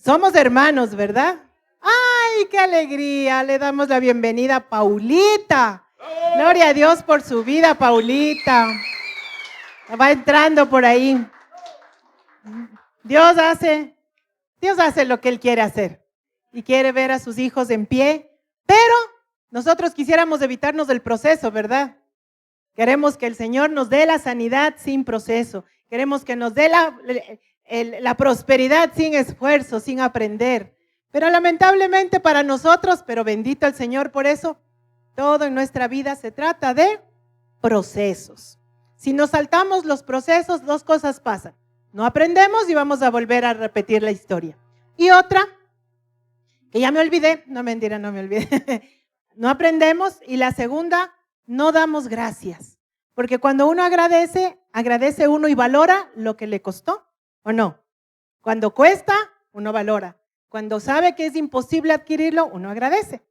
Somos hermanos, ¿verdad? ¡Ay, qué alegría! Le damos la bienvenida a Paulita. Gloria a Dios por su vida, Paulita. Va entrando por ahí. Dios hace lo que Él quiere hacer y quiere ver a sus hijos en pie, pero nosotros quisiéramos evitarnos del proceso, ¿verdad? Queremos que el Señor nos dé la sanidad sin proceso. Queremos que nos dé la prosperidad sin esfuerzo, sin aprender. Pero lamentablemente para nosotros, pero bendito el Señor por eso, todo en nuestra vida se trata de procesos. Si nos saltamos los procesos, dos cosas pasan. No aprendemos y vamos a volver a repetir la historia. Y otra, que ya me olvidé, no mentira, no me olvidé. No aprendemos y la segunda, no damos gracias. Porque cuando uno agradece uno y valora lo que le costó, ¿o no? Cuando cuesta, uno valora. Cuando sabe que es imposible adquirirlo, uno agradece.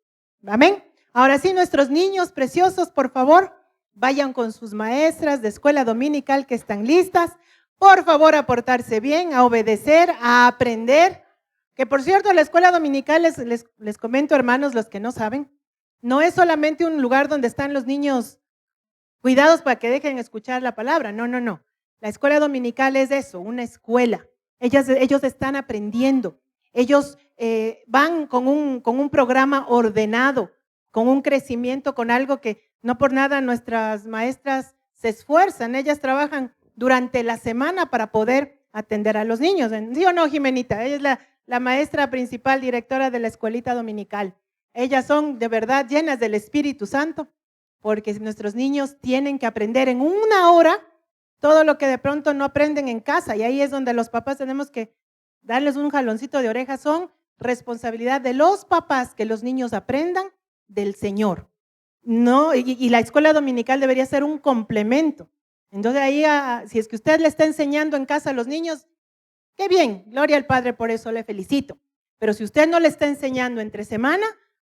Amén. Ahora sí, nuestros niños preciosos, por favor, vayan con sus maestras de escuela dominical que están listas. Por favor, a portarse bien, a obedecer, a aprender. Que por cierto, la escuela dominical, les comento, hermanos, los que no saben, no es solamente un lugar donde están los niños cuidados para que dejen escuchar la palabra. No. La escuela dominical es eso, una escuela. Ellos están aprendiendo. Ellos van con un programa ordenado, con un crecimiento, con algo que no por nada nuestras maestras se esfuerzan. Ellas trabajan durante la semana para poder atender a los niños. ¿Sí o no, Jimenita? Ella es la maestra principal, directora de la escuelita dominical. Ellas son de verdad llenas del Espíritu Santo, porque nuestros niños tienen que aprender en una hora todo lo que de pronto no aprenden en casa. Y ahí es donde los papás tenemos que darles un jaloncito de oreja. Son responsabilidad de los papás que los niños aprendan del Señor. No, y la escuela dominical debería ser un complemento. Entonces ahí, si es que usted le está enseñando en casa a los niños, qué bien, gloria al Padre, por eso le felicito. Pero si usted no le está enseñando entre semana,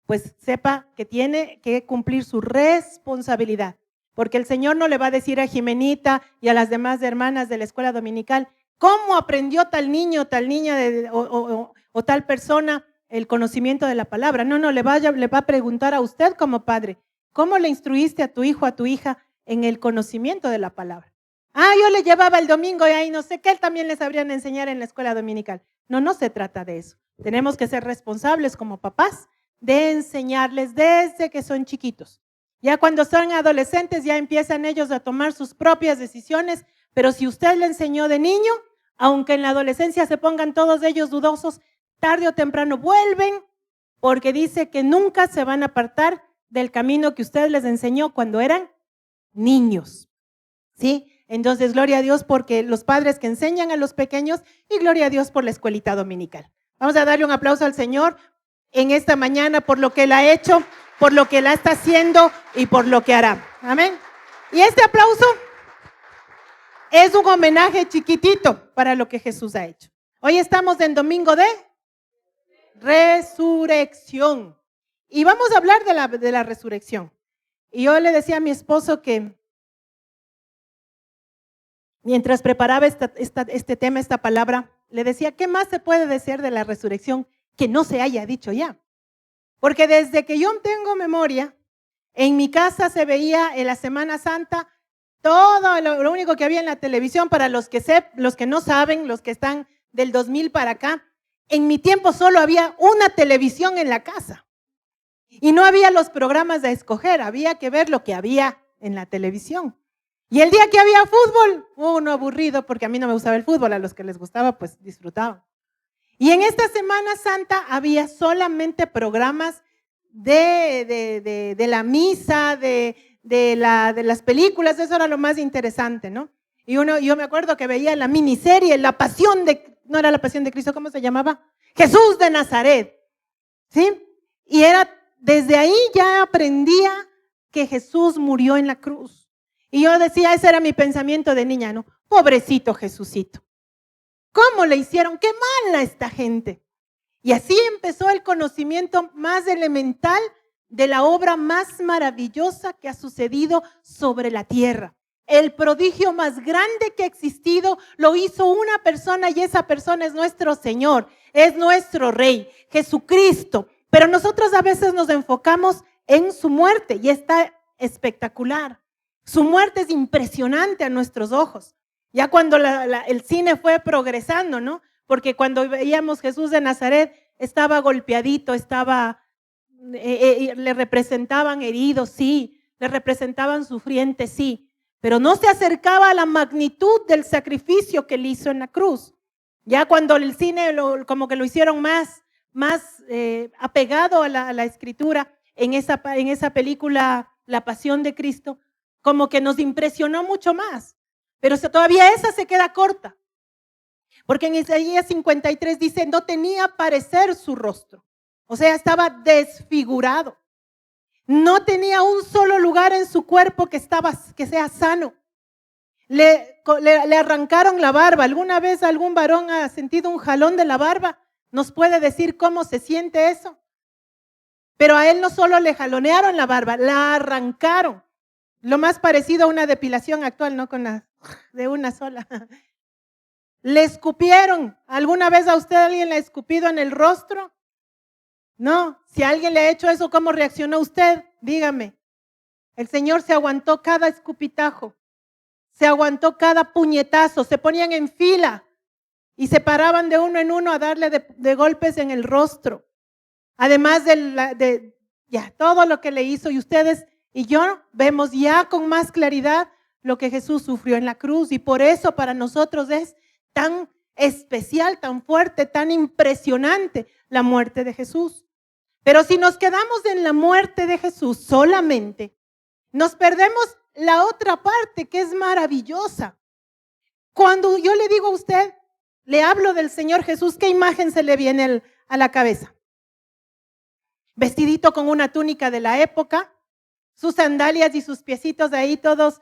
pues sepa que tiene que cumplir su responsabilidad. Porque el Señor no le va a decir a Jimenita y a las demás hermanas de la escuela dominical, ¿cómo aprendió tal niño, tal niña o tal persona el conocimiento de la palabra? No, le va a preguntar a usted como padre, ¿cómo le instruiste a tu hijo, a tu hija en el conocimiento de la palabra? Yo le llevaba el domingo y ahí no sé qué, él también les sabrían enseñar en la escuela dominical. No se trata de eso. Tenemos que ser responsables como papás de enseñarles desde que son chiquitos. Ya cuando son adolescentes ya empiezan ellos a tomar sus propias decisiones, pero si usted le enseñó de niño, aunque en la adolescencia se pongan todos ellos dudosos, tarde o temprano vuelven, porque dice que nunca se van a apartar del camino que usted les enseñó cuando eran niños. ¿Sí? Entonces, gloria a Dios porque los padres que enseñan a los pequeños y gloria a Dios por la escuelita dominical. Vamos a darle un aplauso al Señor en esta mañana por lo que Él ha hecho, por lo que Él está haciendo y por lo que hará. Amén. Y este aplauso es un homenaje chiquitito para lo que Jesús ha hecho. Hoy estamos en domingo de resurrección y vamos a hablar de la resurrección. Y yo le decía a mi esposo que mientras preparaba este tema, esta palabra, le decía, ¿qué más se puede decir de la resurrección que no se haya dicho ya? Porque desde que yo tengo memoria, en mi casa se veía en la Semana Santa todo lo único que había en la televisión. Para los que no saben, los que están del 2000 para acá, en mi tiempo solo había una televisión en la casa. Y no había los programas a escoger, había que ver lo que había en la televisión. Y el día que había fútbol, uno aburrido, porque a mí no me gustaba el fútbol, a los que les gustaba, pues disfrutaban. Y en esta Semana Santa había solamente programas de la misa, de las películas, eso era lo más interesante, ¿no? Y yo me acuerdo que veía la miniserie, no era la Pasión de Cristo, ¿cómo se llamaba? Jesús de Nazaret, ¿sí? Y desde ahí ya aprendía que Jesús murió en la cruz. Y yo decía, ese era mi pensamiento de niña, ¿no? Pobrecito Jesucito. ¿Cómo le hicieron? ¡Qué mala esta gente! Y así empezó el conocimiento más elemental de la obra más maravillosa que ha sucedido sobre la tierra. El prodigio más grande que ha existido lo hizo una persona y esa persona es nuestro Señor. es nuestro Rey, Jesucristo. Pero nosotros a veces nos enfocamos en su muerte y está espectacular. Su muerte es impresionante a nuestros ojos. Ya cuando el cine fue progresando, ¿no? Porque cuando veíamos Jesús de Nazaret estaba golpeadito, le representaban heridos, sí, le representaban sufrientes, sí, pero no se acercaba a la magnitud del sacrificio que él hizo en la cruz. Ya cuando el cine como que lo hicieron más apegado a la escritura, en esa película La Pasión de Cristo, como que nos impresionó mucho más. Pero todavía esa se queda corta. Porque en Isaías 53 dice, no tenía parecer su rostro. O sea, estaba desfigurado. No tenía un solo lugar en su cuerpo que sea sano. Le arrancaron la barba. ¿Alguna vez algún varón ha sentido un jalón de la barba? ¿Nos puede decir cómo se siente eso? Pero a él no solo le jalonearon la barba, la arrancaron. Lo más parecido a una depilación actual, no de una sola. Le escupieron. ¿Alguna vez a usted alguien le ha escupido en el rostro? No. Si alguien le ha hecho eso, ¿cómo reaccionó usted? Dígame. El Señor se aguantó cada escupitajo. Se aguantó cada puñetazo. Se ponían en fila y se paraban de uno en uno a darle de golpes en el rostro. Además de todo lo que le hizo, y ustedes y yo vemos ya con más claridad lo que Jesús sufrió en la cruz, y por eso para nosotros es tan especial, tan fuerte, tan impresionante la muerte de Jesús. Pero si nos quedamos en la muerte de Jesús solamente, nos perdemos la otra parte que es maravillosa. Cuando yo le digo a usted, le hablo del Señor Jesús, ¿qué imagen se le viene a la cabeza? Vestidito con una túnica de la época, sus sandalias y sus piecitos de ahí todos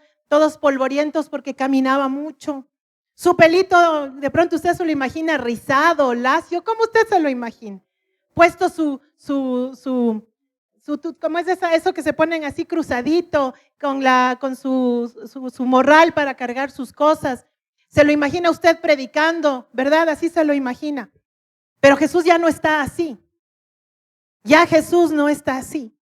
polvorientos porque caminaba mucho. Su pelito, de pronto usted se lo imagina rizado, lacio, ¿cómo usted se lo imagina? Puesto ¿cómo es eso que se ponen así cruzadito con su morral para cargar sus cosas? Se lo imagina usted predicando, ¿verdad? Así se lo imagina. Pero Jesús ya no está así. Ya Jesús no está así.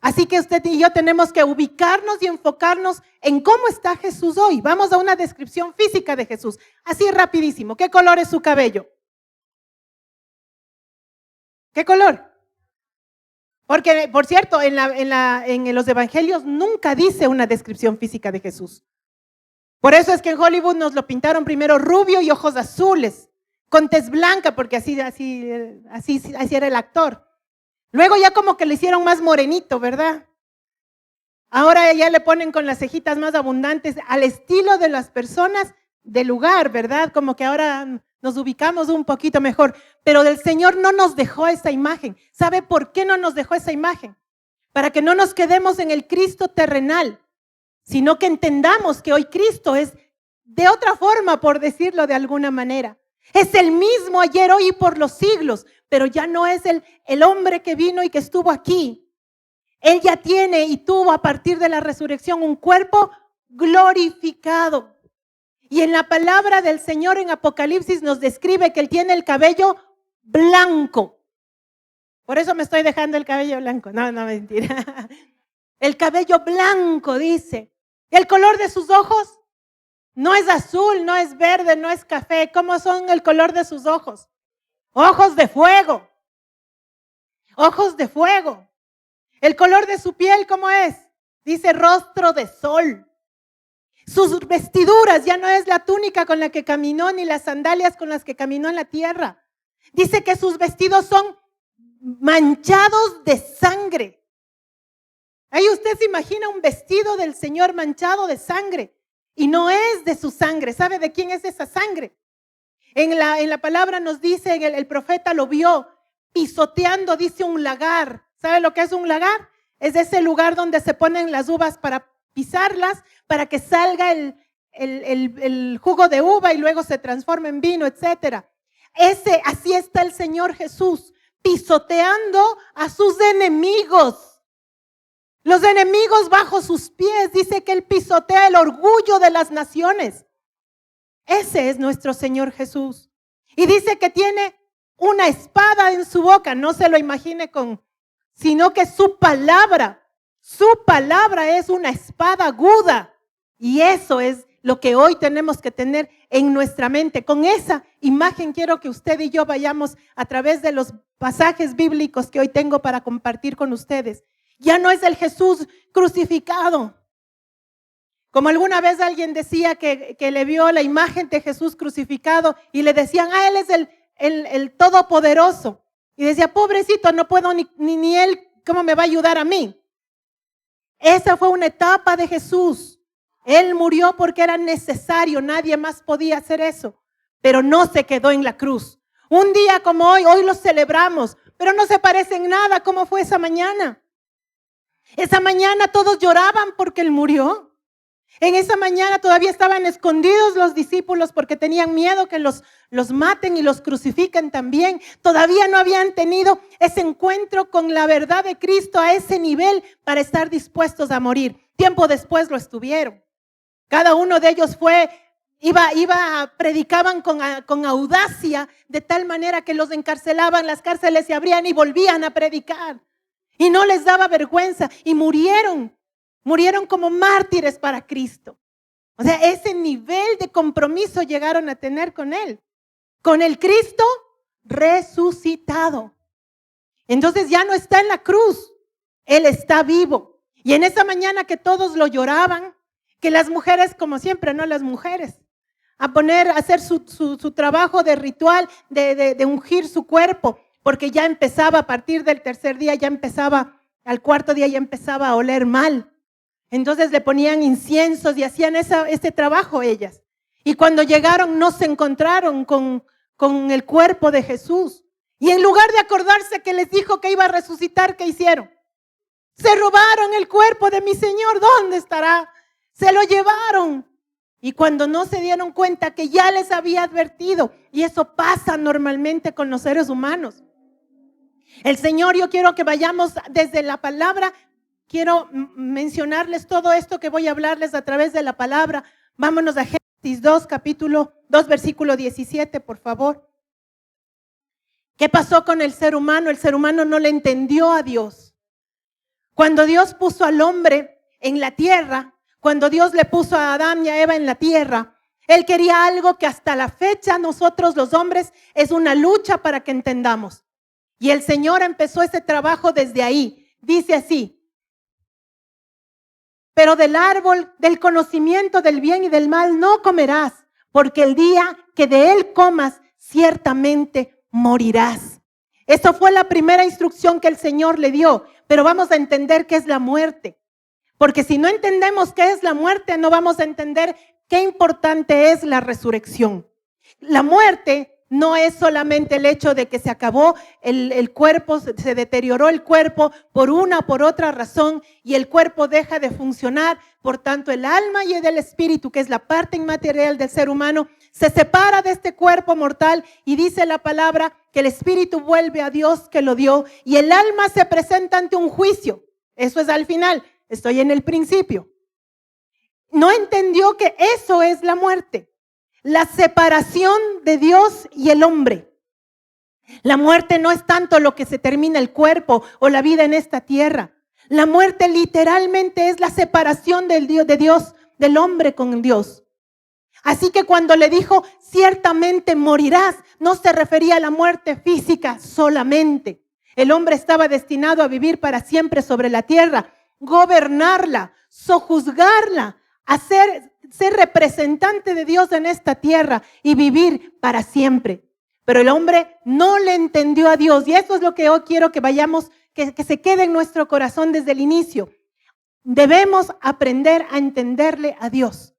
Así que usted y yo tenemos que ubicarnos y enfocarnos en cómo está Jesús hoy. Vamos a una descripción física de Jesús. Así rapidísimo. ¿Qué color es su cabello? ¿Qué color? Porque, por cierto, en los evangelios nunca dice una descripción física de Jesús. Por eso es que en Hollywood nos lo pintaron primero rubio y ojos azules, con tez blanca, porque así era el actor. Luego ya como que le hicieron más morenito, ¿verdad? Ahora ya le ponen con las cejitas más abundantes, al estilo de las personas del lugar, ¿verdad? Como que ahora nos ubicamos un poquito mejor. Pero del Señor no nos dejó esa imagen. ¿Sabe por qué no nos dejó esa imagen? Para que no nos quedemos en el Cristo terrenal, sino que entendamos que hoy Cristo es de otra forma, por decirlo de alguna manera. Es el mismo ayer, hoy y por los siglos, pero ya no es el hombre que vino y que estuvo aquí. Él ya tiene y tuvo a partir de la resurrección un cuerpo glorificado. Y en la palabra del Señor en Apocalipsis nos describe que Él tiene el cabello blanco. Por eso me estoy dejando el cabello blanco. No, mentira. El cabello blanco, dice. El color de sus ojos no es azul, no es verde, no es café. ¿Cómo son el color de sus ojos? Ojos de fuego. Ojos de fuego. El color de su piel, ¿cómo es? Dice rostro de sol. Sus vestiduras ya no es la túnica con la que caminó ni las sandalias con las que caminó en la tierra. Dice que sus vestidos son manchados de sangre. Ahí usted se imagina un vestido del Señor manchado de sangre y no es de su sangre. ¿Sabe de quién es esa sangre? En la palabra nos dice, el profeta lo vio pisoteando, dice un lagar. ¿Sabe lo que es un lagar? Es ese lugar donde se ponen las uvas para pisarlas, para que salga el jugo de uva y luego se transforme en vino, etcétera. Así está el Señor Jesús, pisoteando a sus enemigos. Los enemigos bajo sus pies, dice que Él pisotea el orgullo de las naciones. Ese es nuestro Señor Jesús. Y dice que tiene una espada en su boca, no se lo imagine sino que su palabra es una espada aguda. Y eso es lo que hoy tenemos que tener en nuestra mente. Con esa imagen quiero que usted y yo vayamos a través de los pasajes bíblicos que hoy tengo para compartir con ustedes. Ya no es el Jesús crucificado. Como alguna vez alguien decía que le vio la imagen de Jesús crucificado y le decían, Él es el Todopoderoso. Y decía, pobrecito, no puedo ni Él, ¿cómo me va a ayudar a mí? Esa fue una etapa de Jesús. Él murió porque era necesario, nadie más podía hacer eso, pero no se quedó en la cruz. Un día como hoy lo celebramos, pero no se parece en nada como fue esa mañana. Esa mañana todos lloraban porque Él murió. En esa mañana todavía estaban escondidos los discípulos porque tenían miedo que los maten y los crucifiquen también. Todavía no habían tenido ese encuentro con la verdad de Cristo a ese nivel para estar dispuestos a morir. Tiempo después lo estuvieron. Cada uno de ellos predicaban con audacia, de tal manera que los encarcelaban, las cárceles se abrían y volvían a predicar. Y no les daba vergüenza y murieron como mártires para Cristo. O sea, ese nivel de compromiso llegaron a tener con Él, con el Cristo resucitado. Entonces ya no está en la cruz, Él está vivo. Y en esa mañana que todos lo lloraban, que las mujeres, como siempre, no las mujeres, a hacer su trabajo de ritual, de ungir su cuerpo, porque ya empezaba a partir del tercer día, al cuarto día ya empezaba a oler mal. Entonces le ponían inciensos y hacían ese trabajo ellas. Y cuando llegaron no se encontraron con el cuerpo de Jesús. Y en lugar de acordarse que les dijo que iba a resucitar, ¿qué hicieron? Se robaron el cuerpo de mi Señor, ¿dónde estará? Se lo llevaron. Y cuando no se dieron cuenta que ya les había advertido, y eso pasa normalmente con los seres humanos. El Señor, yo quiero que vayamos desde la palabra, quiero mencionarles todo esto que voy a hablarles a través de la palabra. Vámonos a Génesis 2, capítulo 2, versículo 17, por favor. ¿Qué pasó con el ser humano? El ser humano no le entendió a Dios. Cuando Dios puso al hombre en la tierra, cuando Dios le puso a Adán y a Eva en la tierra, Él quería algo que hasta la fecha nosotros los hombres es una lucha para que entendamos. Y el Señor empezó ese trabajo desde ahí. Dice así: pero del árbol del conocimiento del bien y del mal no comerás, porque el día que de él comas, ciertamente morirás. Eso fue la primera instrucción que el Señor le dio, pero vamos a entender qué es la muerte. Porque si no entendemos qué es la muerte, no vamos a entender qué importante es la resurrección. La muerte no es solamente el hecho de que se acabó el cuerpo, se deterioró el cuerpo por una o por otra razón y el cuerpo deja de funcionar. Por tanto, el alma y el espíritu, que es la parte inmaterial del ser humano, se separa de este cuerpo mortal y dice la palabra que el espíritu vuelve a Dios que lo dio y el alma se presenta ante un juicio. Eso es al final. Estoy en el principio. No entendió que eso es la muerte. La separación de Dios y el hombre. La muerte no es tanto lo que se termina el cuerpo o la vida en esta tierra. La muerte literalmente es la separación de Dios, del hombre con Dios. Así que cuando le dijo, ciertamente morirás, no se refería a la muerte física solamente. El hombre estaba destinado a vivir para siempre sobre la tierra, gobernarla, sojuzgarla, ser representante de Dios en esta tierra y vivir para siempre. Pero el hombre no le entendió a Dios y eso es lo que hoy quiero que vayamos, que se quede en nuestro corazón desde el inicio. Debemos aprender a entenderle a Dios.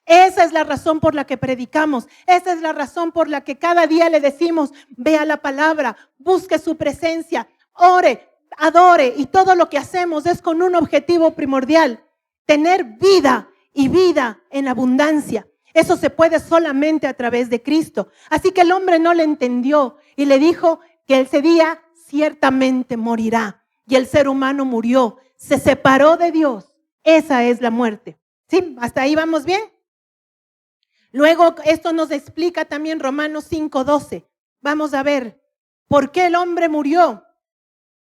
Esa es la razón por la que predicamos. Esa es la razón por la que cada día le decimos, vea la palabra, busque su presencia, ore, adore, y todo lo que hacemos es con un objetivo primordial: tener vida y vida en abundancia. Eso se puede solamente a través de Cristo. Así que el hombre no le entendió y le dijo que ese día ciertamente morirá. Y el ser humano murió, se separó de Dios. Esa es la muerte. ¿Sí? ¿Hasta ahí vamos bien? Luego esto nos explica también Romanos 5:12. Vamos a ver ¿Por qué el hombre murió?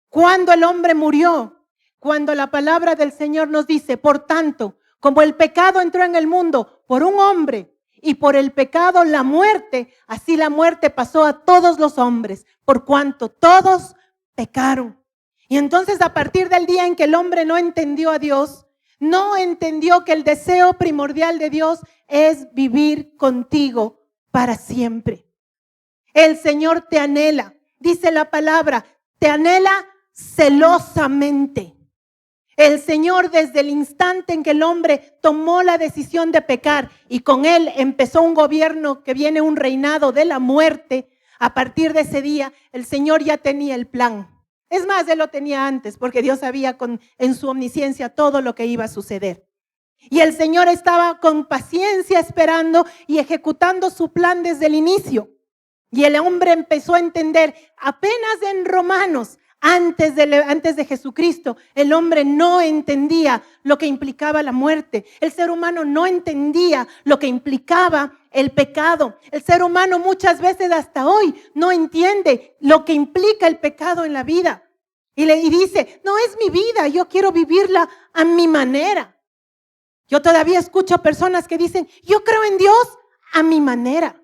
¿Cuándo el hombre murió? Cuando la palabra del Señor nos dice, por tanto, como el pecado entró en el mundo por un hombre y por el pecado la muerte, así la muerte pasó a todos los hombres, por cuanto todos pecaron. Y entonces a partir del día en que el hombre no entendió a Dios, no entendió que el deseo primordial de Dios es vivir contigo para siempre. El Señor te anhela, dice la palabra, te anhela celosamente. El Señor, desde el instante en que el hombre tomó la decisión de pecar y con él empezó un gobierno que viene, un reinado de la muerte, a partir de ese día el Señor ya tenía el plan. Es más, Él lo tenía antes porque Dios sabía en su omnisciencia todo lo que iba a suceder. Y el Señor estaba con paciencia esperando y ejecutando su plan desde el inicio. Y el hombre empezó a entender, apenas en Romanos, antes de Jesucristo, el hombre no entendía lo que implicaba la muerte. El ser humano no entendía lo que implicaba el pecado. El ser humano muchas veces hasta hoy no entiende lo que implica el pecado en la vida. Y dice, no es mi vida, yo quiero vivirla a mi manera. Yo todavía escucho personas que dicen, yo creo en Dios a mi manera.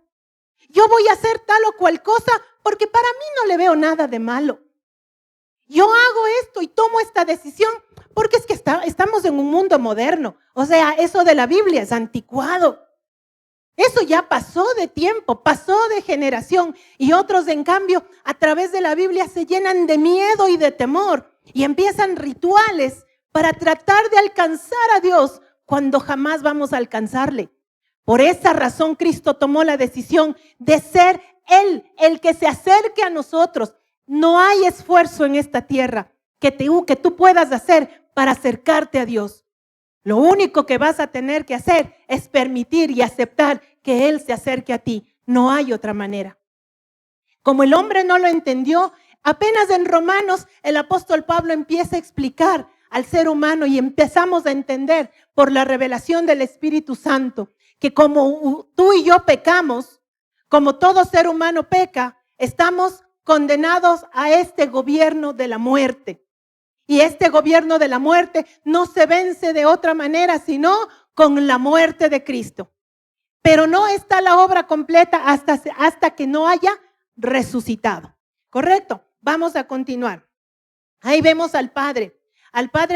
Yo voy a hacer tal o cual cosa porque para mí no le veo nada de malo. Yo hago esto y tomo esta decisión porque es que estamos en un mundo moderno. O sea, eso de la Biblia es anticuado. Eso ya pasó de tiempo, pasó de generación. Y otros, en cambio, a través de la Biblia se llenan de miedo y de temor. Y empiezan rituales para tratar de alcanzar a Dios cuando jamás vamos a alcanzarle. Por esa razón Cristo tomó la decisión de ser Él el que se acerque a nosotros. No hay esfuerzo en esta tierra que tú puedas hacer para acercarte a Dios. Lo único que vas a tener que hacer es permitir y aceptar que Él se acerque a ti. No hay otra manera. Como el hombre no lo entendió, apenas en Romanos el apóstol Pablo empieza a explicar al ser humano y empezamos a entender por la revelación del Espíritu Santo que como tú y yo pecamos, como todo ser humano peca, estamos condenados a este gobierno de la muerte. Y este gobierno de la muerte no se vence de otra manera sino con la muerte de Cristo. Pero no está la obra completa hasta que no haya resucitado. ¿Correcto? Vamos a continuar. Ahí vemos al Padre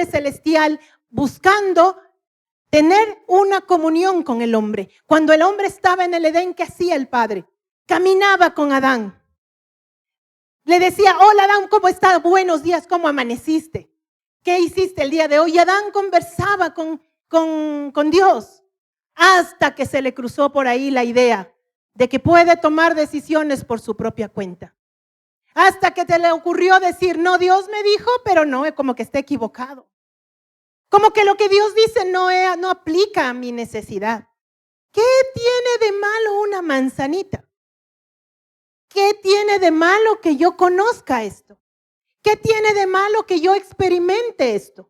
Celestial buscando tener una comunión con el hombre. Cuando el hombre estaba en el Edén, ¿qué hacía el Padre? Caminaba con Adán. Le decía, hola Adán, ¿cómo estás? Buenos días, ¿cómo amaneciste? ¿Qué hiciste el día de hoy? Y Adán conversaba con Dios hasta que se le cruzó por ahí la idea de que puede tomar decisiones por su propia cuenta. Hasta que te le ocurrió decir, no, Dios me dijo, pero no, como que está equivocado. Como que lo que Dios dice no aplica a mi necesidad. ¿Qué tiene de malo una manzanita? ¿Qué tiene de malo que yo conozca esto? ¿Qué tiene de malo que yo experimente esto?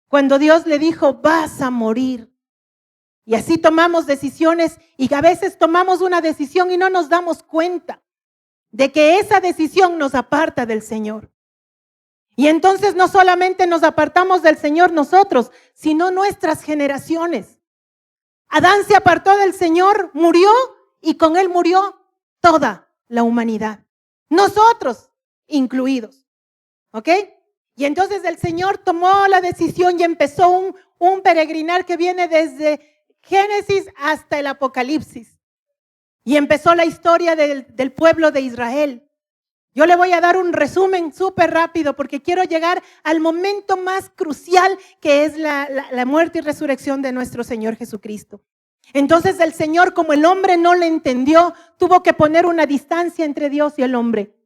Cuando Dios le dijo, vas a morir. Y así tomamos decisiones y a veces tomamos una decisión y no nos damos cuenta de que esa decisión nos aparta del Señor. Y entonces no solamente nos apartamos del Señor nosotros, sino nuestras generaciones. Adán se apartó del Señor, murió y con él murió toda la humanidad. Nosotros incluidos. ¿Ok? Y entonces el Señor tomó la decisión y empezó un peregrinar que viene desde Génesis hasta el Apocalipsis. Y empezó la historia del pueblo de Israel. Yo le voy a dar un resumen súper rápido porque quiero llegar al momento más crucial que es la muerte y resurrección de nuestro Señor Jesucristo. Entonces el Señor, como el hombre no le entendió, tuvo que poner una distancia entre Dios y el hombre.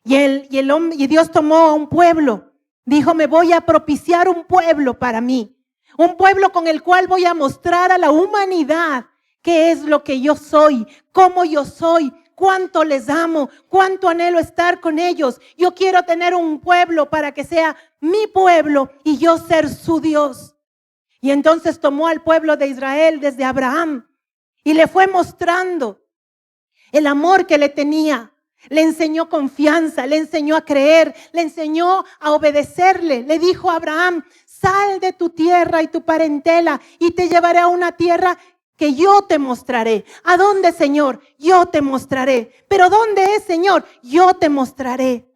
Y Dios tomó a un pueblo. Dijo, me voy a propiciar un pueblo para mí. Un pueblo con el cual voy a mostrar a la humanidad qué es lo que yo soy, cómo yo soy, cuánto les amo, cuánto anhelo estar con ellos. Yo quiero tener un pueblo para que sea mi pueblo y yo ser su Dios. Y entonces tomó al pueblo de Israel desde Abraham y le fue mostrando el amor que le tenía, Le enseñó confianza, le enseñó a creer, le enseñó a obedecerle. Le dijo a Abraham, sal de tu tierra y tu parentela y te llevaré a una tierra que yo te mostraré. ¿A dónde, Señor? Yo te mostraré. ¿Pero dónde es, Señor? Yo te mostraré.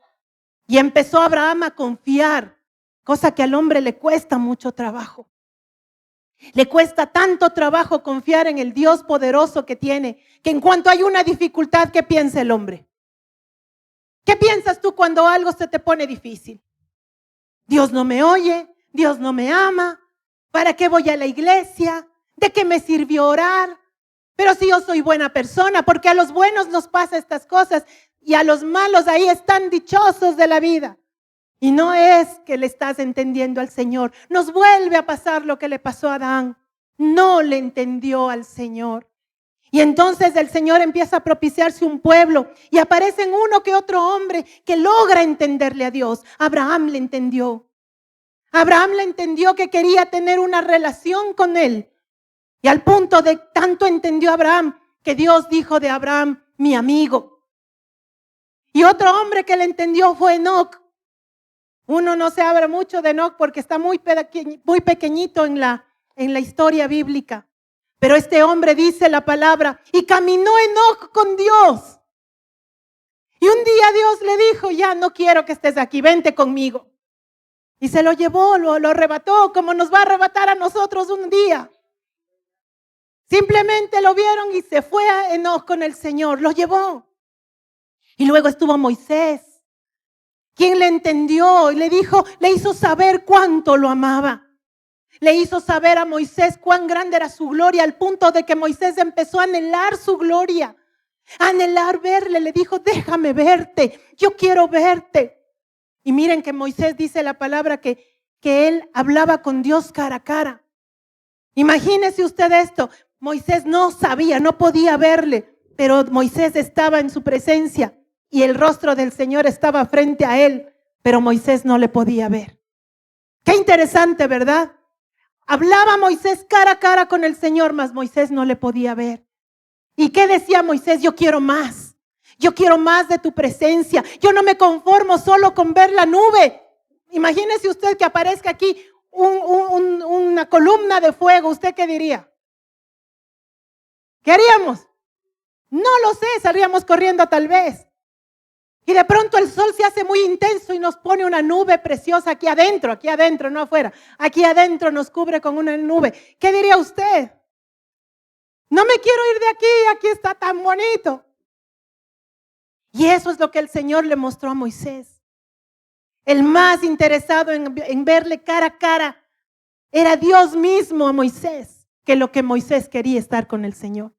Y empezó Abraham a confiar, cosa que al hombre le cuesta mucho trabajo. Le cuesta tanto trabajo confiar en el Dios poderoso que tiene, que en cuanto hay una dificultad, ¿qué piensa el hombre? ¿Qué piensas tú cuando algo se te pone difícil? Dios no me oye, Dios no me ama, ¿para qué voy a la iglesia? ¿De qué me sirvió orar? Pero si yo soy buena persona, porque a los buenos nos pasa estas cosas y a los malos ahí están dichosos de la vida. Y no es que le estás entendiendo al Señor. Nos vuelve a pasar lo que le pasó a Adán. No le entendió al Señor. Y entonces el Señor empieza a propiciarse un pueblo y aparecen uno que otro hombre que logra entenderle a Dios. Abraham le entendió. Abraham le entendió que quería tener una relación con él. Y al punto de tanto entendió Abraham que Dios dijo de Abraham, mi amigo. Y otro hombre que le entendió fue Enoc. Uno no se habla mucho de Enoc porque está muy pequeñito en la historia bíblica. Pero este hombre dice la palabra, y caminó Enoc con Dios. Y un día Dios le dijo, ya no quiero que estés aquí, vente conmigo. Y se lo llevó, lo arrebató, como nos va a arrebatar a nosotros un día. Simplemente lo vieron y se fue a Enoc con el Señor, lo llevó. Y luego estuvo Moisés, quien le entendió y le dijo, le hizo saber cuánto lo amaba. Le hizo saber a Moisés cuán grande era su gloria, al punto de que Moisés empezó a anhelar su gloria, a anhelar verle. Le dijo, déjame verte, yo quiero verte. Y miren que Moisés dice la palabra que él hablaba con Dios cara a cara. Imagínese usted esto, Moisés no sabía, no podía verle, pero Moisés estaba en su presencia y el rostro del Señor estaba frente a él, pero Moisés no le podía ver. Qué interesante, ¿verdad? Hablaba Moisés cara a cara con el Señor, mas Moisés no le podía ver. ¿Y qué decía Moisés? Yo quiero más. Yo quiero más de tu presencia. Yo no me conformo solo con ver la nube. Imagínese usted que aparezca aquí una columna de fuego. ¿Usted qué diría? ¿Qué haríamos? No lo sé, saldríamos corriendo tal vez. Y de pronto el sol se hace muy intenso y nos pone una nube preciosa aquí adentro, no afuera. Aquí adentro nos cubre con una nube. ¿Qué diría usted? No me quiero ir de aquí está tan bonito. Y eso es lo que el Señor le mostró a Moisés. El más interesado en verle cara a cara era Dios mismo a Moisés, que lo que Moisés quería estar con el Señor.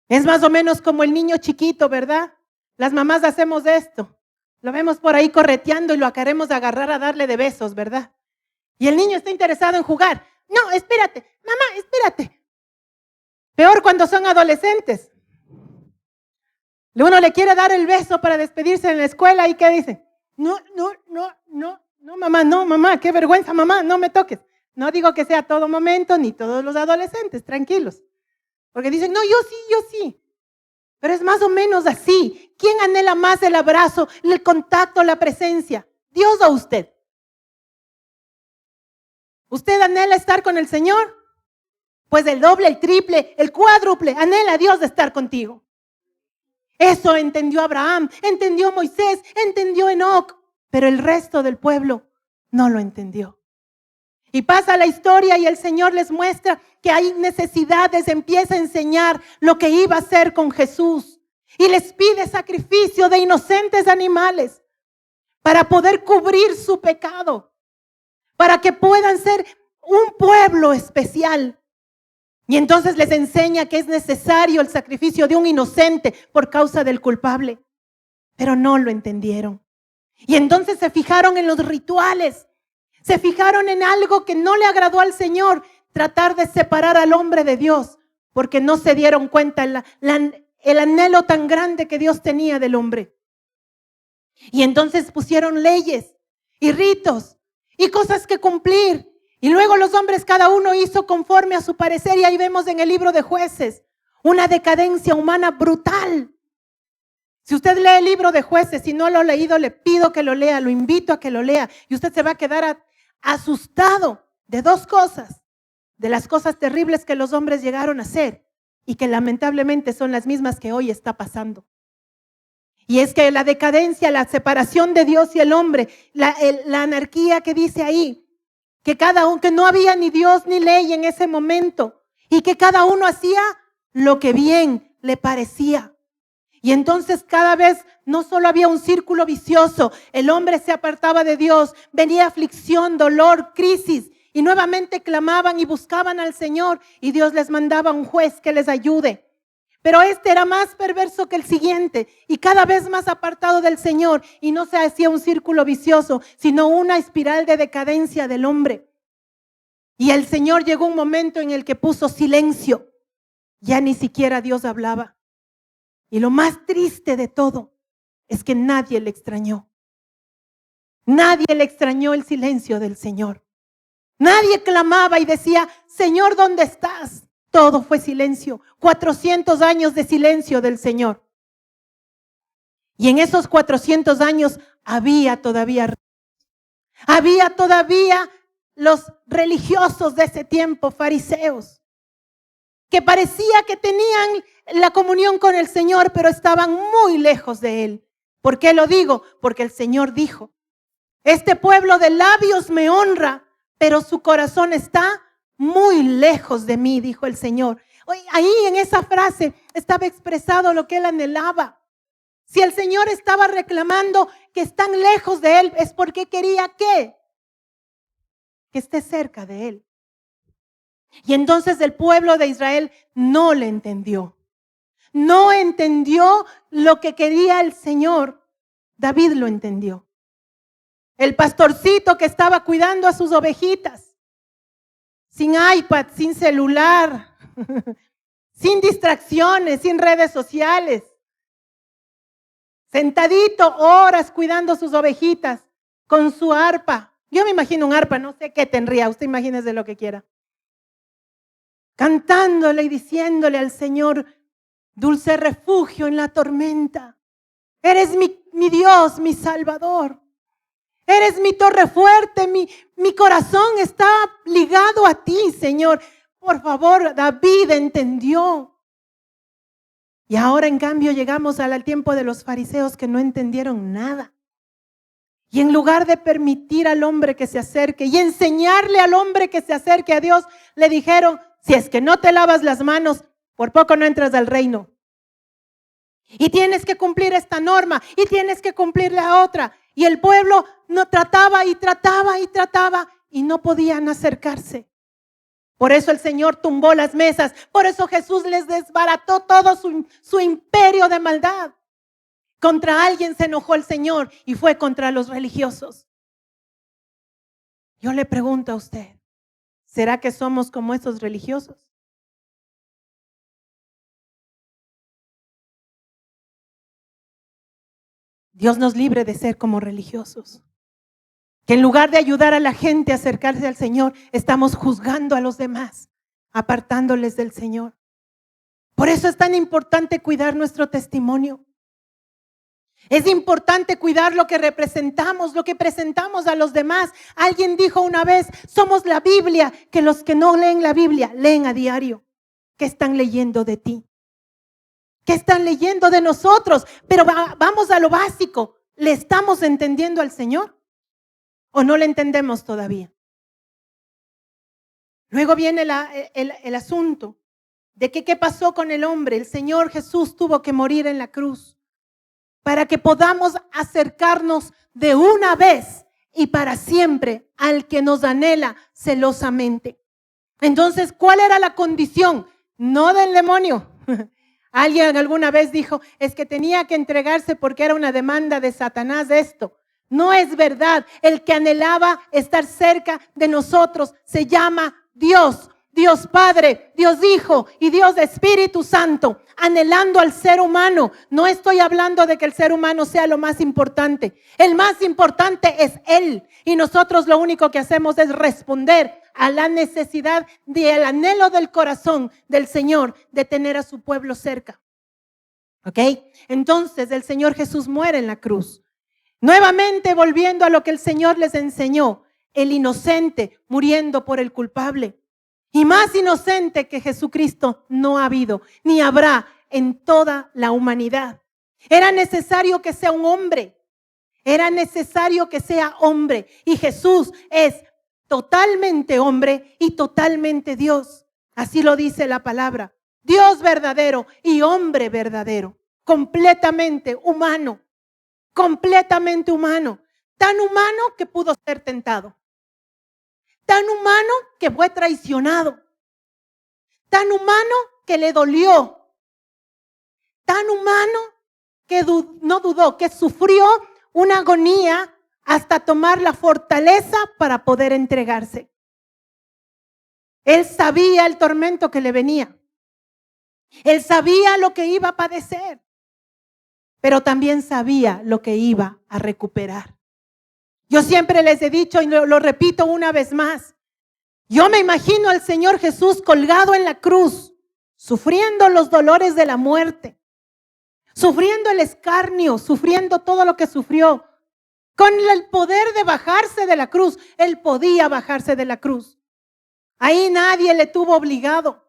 Es más o menos como el niño chiquito, ¿verdad? Las mamás hacemos esto. Lo vemos por ahí correteando y lo queremos agarrar a darle de besos, ¿verdad? Y el niño está interesado en jugar. No, espérate, mamá, espérate. Peor cuando son adolescentes. Uno le quiere dar el beso para despedirse en la escuela y ¿qué dice? No, mamá, qué vergüenza, mamá, no me toques. No digo que sea todo momento ni todos los adolescentes, tranquilos. Porque dicen, no, yo sí. Pero es más o menos así. ¿Quién anhela más el abrazo, el contacto, la presencia? ¿Dios o usted? ¿Usted anhela estar con el Señor? Pues el doble, el triple, el cuádruple, anhela a Dios de estar contigo. Eso entendió Abraham, entendió Moisés, entendió Enoc, pero el resto del pueblo no lo entendió. Y pasa la historia y el Señor les muestra que hay necesidades, empieza a enseñar lo que iba a hacer con Jesús. Y les pide sacrificio de inocentes animales para poder cubrir su pecado, para que puedan ser un pueblo especial. Y entonces les enseña que es necesario el sacrificio de un inocente por causa del culpable. Pero no lo entendieron. Y entonces se fijaron en los rituales. Se fijaron en algo que no le agradó al Señor, tratar de separar al hombre de Dios, porque no se dieron cuenta el anhelo tan grande que Dios tenía del hombre. Y entonces pusieron leyes y ritos y cosas que cumplir. Y luego los hombres cada uno hizo conforme a su parecer, y ahí vemos en el libro de Jueces una decadencia humana brutal. Si usted lee el libro de Jueces, si no lo ha leído, le pido que lo lea, lo invito a que lo lea. Y usted se va a quedar asustado de dos cosas, de las cosas terribles que los hombres llegaron a hacer y que lamentablemente son las mismas que hoy está pasando. Y es que la decadencia, la separación de Dios y el hombre, la anarquía que dice ahí, que que no había ni Dios ni ley en ese momento y que cada uno hacía lo que bien le parecía. Y entonces cada vez no solo había un círculo vicioso, el hombre se apartaba de Dios, venía aflicción, dolor, crisis, y nuevamente clamaban y buscaban al Señor, y Dios les mandaba un juez que les ayude. Pero este era más perverso que el siguiente, y cada vez más apartado del Señor, y no se hacía un círculo vicioso, sino una espiral de decadencia del hombre. Y el Señor llegó un momento en el que puso silencio, ya ni siquiera Dios hablaba. Y lo más triste de todo es que nadie le extrañó. Nadie le extrañó el silencio del Señor. Nadie clamaba y decía, Señor, ¿dónde estás? Todo fue silencio. 400 años de silencio del Señor. Y en esos 400 años había todavía los religiosos de ese tiempo, fariseos, que parecía que tenían la comunión con el Señor, pero estaban muy lejos de Él. ¿Por qué lo digo? Porque el Señor dijo, este pueblo de labios me honra, pero su corazón está muy lejos de mí, dijo el Señor. Ahí en esa frase estaba expresado lo que Él anhelaba. Si el Señor estaba reclamando que están lejos de Él, es porque quería que esté cerca de Él. Y entonces el pueblo de Israel no le entendió. No entendió lo que quería el Señor. David lo entendió. El pastorcito que estaba cuidando a sus ovejitas, sin iPad, sin celular, sin distracciones, sin redes sociales, sentadito horas cuidando sus ovejitas con su arpa. Yo me imagino un arpa, no sé qué tendría, usted imagínese lo que quiera. Cantándole y diciéndole al Señor, dulce refugio en la tormenta. Eres mi Dios, mi Salvador. Eres mi torre fuerte, mi corazón está ligado a ti, Señor. Por favor, David entendió. Y ahora en cambio llegamos al tiempo de los fariseos que no entendieron nada. Y en lugar de permitir al hombre que se acerque y enseñarle al hombre que se acerque a Dios, le dijeron, si es que no te lavas las manos, por poco no entras al reino. Y tienes que cumplir esta norma y tienes que cumplir la otra. Y el pueblo no trataba y no podían acercarse. Por eso el Señor tumbó las mesas. Por eso Jesús les desbarató todo su imperio de maldad. Contra alguien se enojó el Señor y fue contra los religiosos. Yo le pregunto a usted, ¿será que somos como esos religiosos? Dios nos libre de ser como religiosos. Que en lugar de ayudar a la gente a acercarse al Señor, estamos juzgando a los demás, apartándoles del Señor. Por eso es tan importante cuidar nuestro testimonio. Es importante cuidar lo que representamos, lo que presentamos a los demás. Alguien dijo una vez, somos la Biblia, que los que no leen la Biblia, leen a diario. ¿Qué están leyendo de ti? ¿Qué están leyendo de nosotros? Pero vamos a lo básico. ¿Le estamos entendiendo al Señor? ¿O no le entendemos todavía? Luego viene el asunto de que qué pasó con el hombre. El Señor Jesús tuvo que morir en la cruz para que podamos acercarnos de una vez y para siempre al que nos anhela celosamente. Entonces, ¿cuál era la condición? No del demonio. Alguien alguna vez dijo, es que tenía que entregarse porque era una demanda de Satanás esto. No es verdad. El que anhelaba estar cerca de nosotros se llama Dios. Dios Padre, Dios Hijo y Dios Espíritu Santo, anhelando al ser humano. No estoy hablando de que el ser humano sea lo más importante. El más importante es Él. Y nosotros lo único que hacemos es responder a la necesidad del anhelo del corazón del Señor de tener a su pueblo cerca. ¿Ok? Entonces el Señor Jesús muere en la cruz. Nuevamente volviendo a lo que el Señor les enseñó, el inocente muriendo por el culpable. Y más inocente que Jesucristo no ha habido, ni habrá en toda la humanidad. Era necesario que sea un hombre. Era necesario que sea hombre. Y Jesús es totalmente hombre y totalmente Dios. Así lo dice la palabra. Dios verdadero y hombre verdadero. Completamente humano. Completamente humano. Tan humano que pudo ser tentado. Tan humano que fue traicionado. Tan humano que le dolió. Tan humano que no dudó, que sufrió una agonía hasta tomar la fortaleza para poder entregarse. Él sabía el tormento que le venía. Él sabía lo que iba a padecer, pero también sabía lo que iba a recuperar. Yo siempre les he dicho y lo repito una vez más. Yo me imagino al Señor Jesús colgado en la cruz, sufriendo los dolores de la muerte, sufriendo el escarnio, sufriendo todo lo que sufrió. Con el poder de bajarse de la cruz, Él podía bajarse de la cruz. Ahí nadie le tuvo obligado.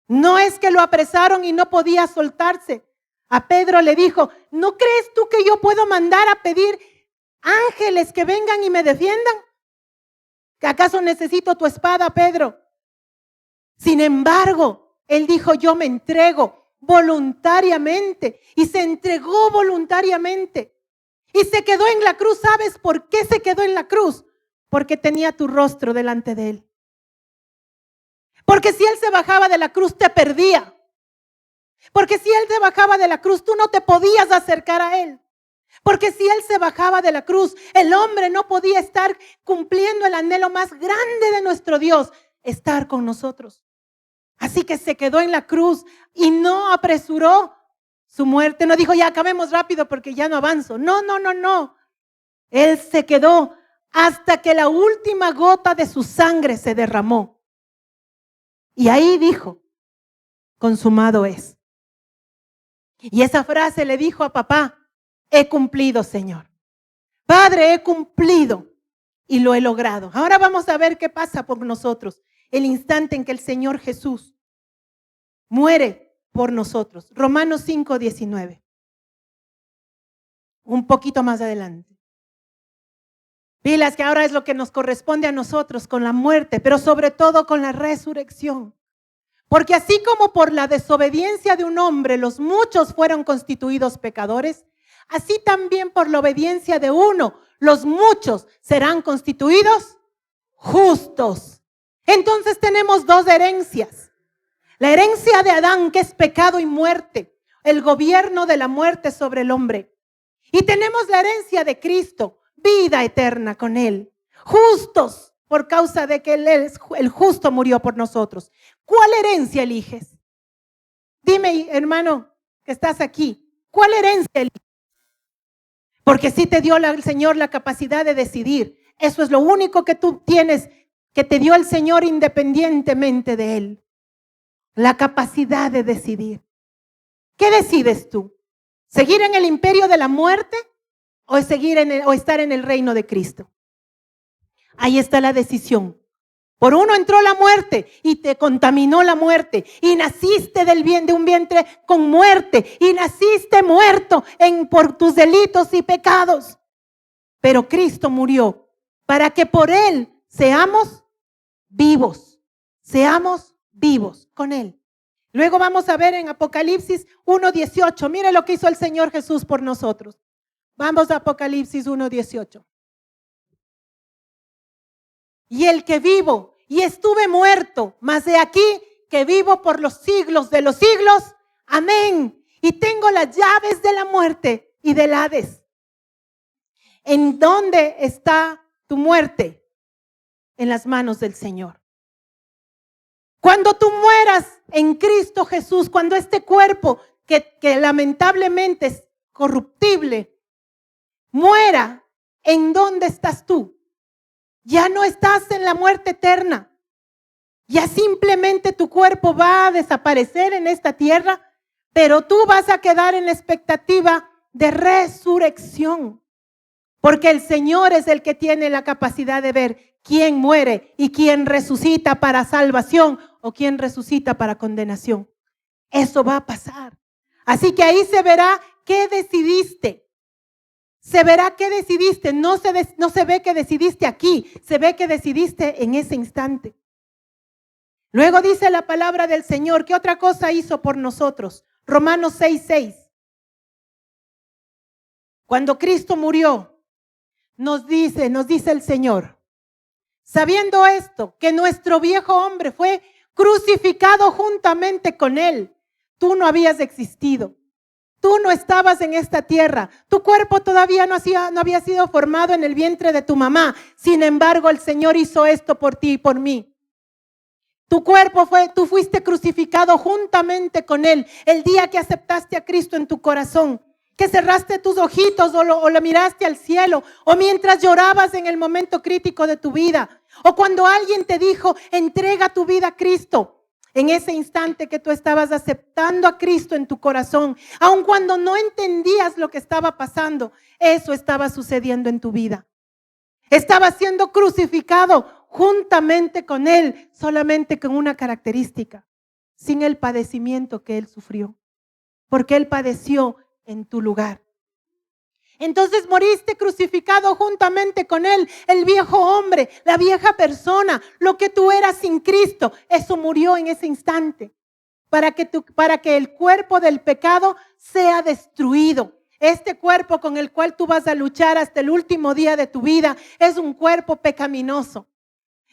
No es que lo apresaron y no podía soltarse. A Pedro le dijo, ¿no crees tú que yo puedo mandar a pedir ángeles que vengan y me defiendan? ¿Que acaso necesito tu espada, Pedro? Sin embargo, él dijo, yo me entrego voluntariamente. Y se entregó voluntariamente. Y se quedó en la cruz. ¿Sabes por qué se quedó en la cruz? Porque tenía tu rostro delante de él. Porque si él se bajaba de la cruz, te perdía. Porque si él se bajaba de la cruz, tú no te podías acercar a él. Porque si él se bajaba de la cruz, el hombre no podía estar cumpliendo el anhelo más grande de nuestro Dios, estar con nosotros. Así que se quedó en la cruz y no apresuró su muerte. No dijo, ya acabemos rápido porque ya no avanzo. No. Él se quedó hasta que la última gota de su sangre se derramó. Y ahí dijo, consumado es. Y esa frase le dijo a papá, he cumplido, Señor. Padre, he cumplido y lo he logrado. Ahora vamos a ver qué pasa por nosotros. El instante en que el Señor Jesús muere por nosotros. Romanos 5:19. Un poquito más adelante. Pilas que ahora es lo que nos corresponde a nosotros con la muerte, pero sobre todo con la resurrección. Porque así como por la desobediencia de un hombre los muchos fueron constituidos pecadores, así también por la obediencia de uno los muchos serán constituidos justos. Entonces tenemos dos herencias. La herencia de Adán, que es pecado y muerte, el gobierno de la muerte sobre el hombre. Y tenemos la herencia de Cristo, vida eterna con Él. Justos por causa de que Él es el justo, murió por nosotros. ¿Cuál herencia eliges? Dime, hermano, que estás aquí, ¿cuál herencia eliges? Porque sí te dio el Señor la capacidad de decidir. Eso es lo único que tú tienes, que te dio el Señor independientemente de Él. La capacidad de decidir. ¿Qué decides tú? ¿Seguir en el imperio de la muerte o estar en el reino de Cristo? Ahí está la decisión. Por uno entró la muerte y te contaminó la muerte. Y naciste de un vientre con muerte. Y naciste muerto por tus delitos y pecados. Pero Cristo murió para que por Él seamos vivos. Seamos vivos con Él. Luego vamos a ver en Apocalipsis 1:18. Mire lo que hizo el Señor Jesús por nosotros. Vamos a Apocalipsis 1:18. Y el que vivo y estuve muerto, mas de aquí que vivo por los siglos de los siglos. Amén. Y tengo las llaves de la muerte y del Hades. ¿En dónde está tu muerte? En las manos del Señor. Cuando tú mueras en Cristo Jesús, cuando este cuerpo que lamentablemente es corruptible, muera, ¿en dónde estás tú? Ya no estás en la muerte eterna. Ya simplemente tu cuerpo va a desaparecer en esta tierra, Pero tú vas a quedar en la expectativa de resurrección. Porque el Señor es el que tiene la capacidad de ver quién muere y quién resucita para salvación o quién resucita para condenación. Eso va a pasar. Así que ahí se verá qué decidiste. Se verá qué decidiste. No se ve que decidiste aquí, se ve que decidiste en ese instante. Luego dice la palabra del Señor, ¿qué otra cosa hizo por nosotros? Romanos 6:6. Cuando Cristo murió, nos dice el Señor, sabiendo esto, que nuestro viejo hombre fue crucificado juntamente con él. Tú no habías existido. Tú no estabas en esta tierra. Tu cuerpo todavía no había sido formado en el vientre de tu mamá. Sin embargo, el Señor hizo esto por ti y por mí. Tú fuiste crucificado juntamente con él el día que aceptaste a Cristo en tu corazón. Que cerraste tus ojitos o lo miraste al cielo, o mientras llorabas en el momento crítico de tu vida, o cuando alguien te dijo, entrega tu vida a Cristo. En ese instante que tú estabas aceptando a Cristo en tu corazón, aun cuando no entendías lo que estaba pasando, eso estaba sucediendo en tu vida. Estaba siendo crucificado juntamente con Él, solamente con una característica, sin el padecimiento que Él sufrió, porque Él padeció en tu lugar. Entonces moriste crucificado juntamente con él, el viejo hombre, la vieja persona, lo que tú eras sin Cristo, eso murió en ese instante, para que el cuerpo del pecado sea destruido. Este cuerpo con el cual tú vas a luchar hasta el último día de tu vida es un cuerpo pecaminoso.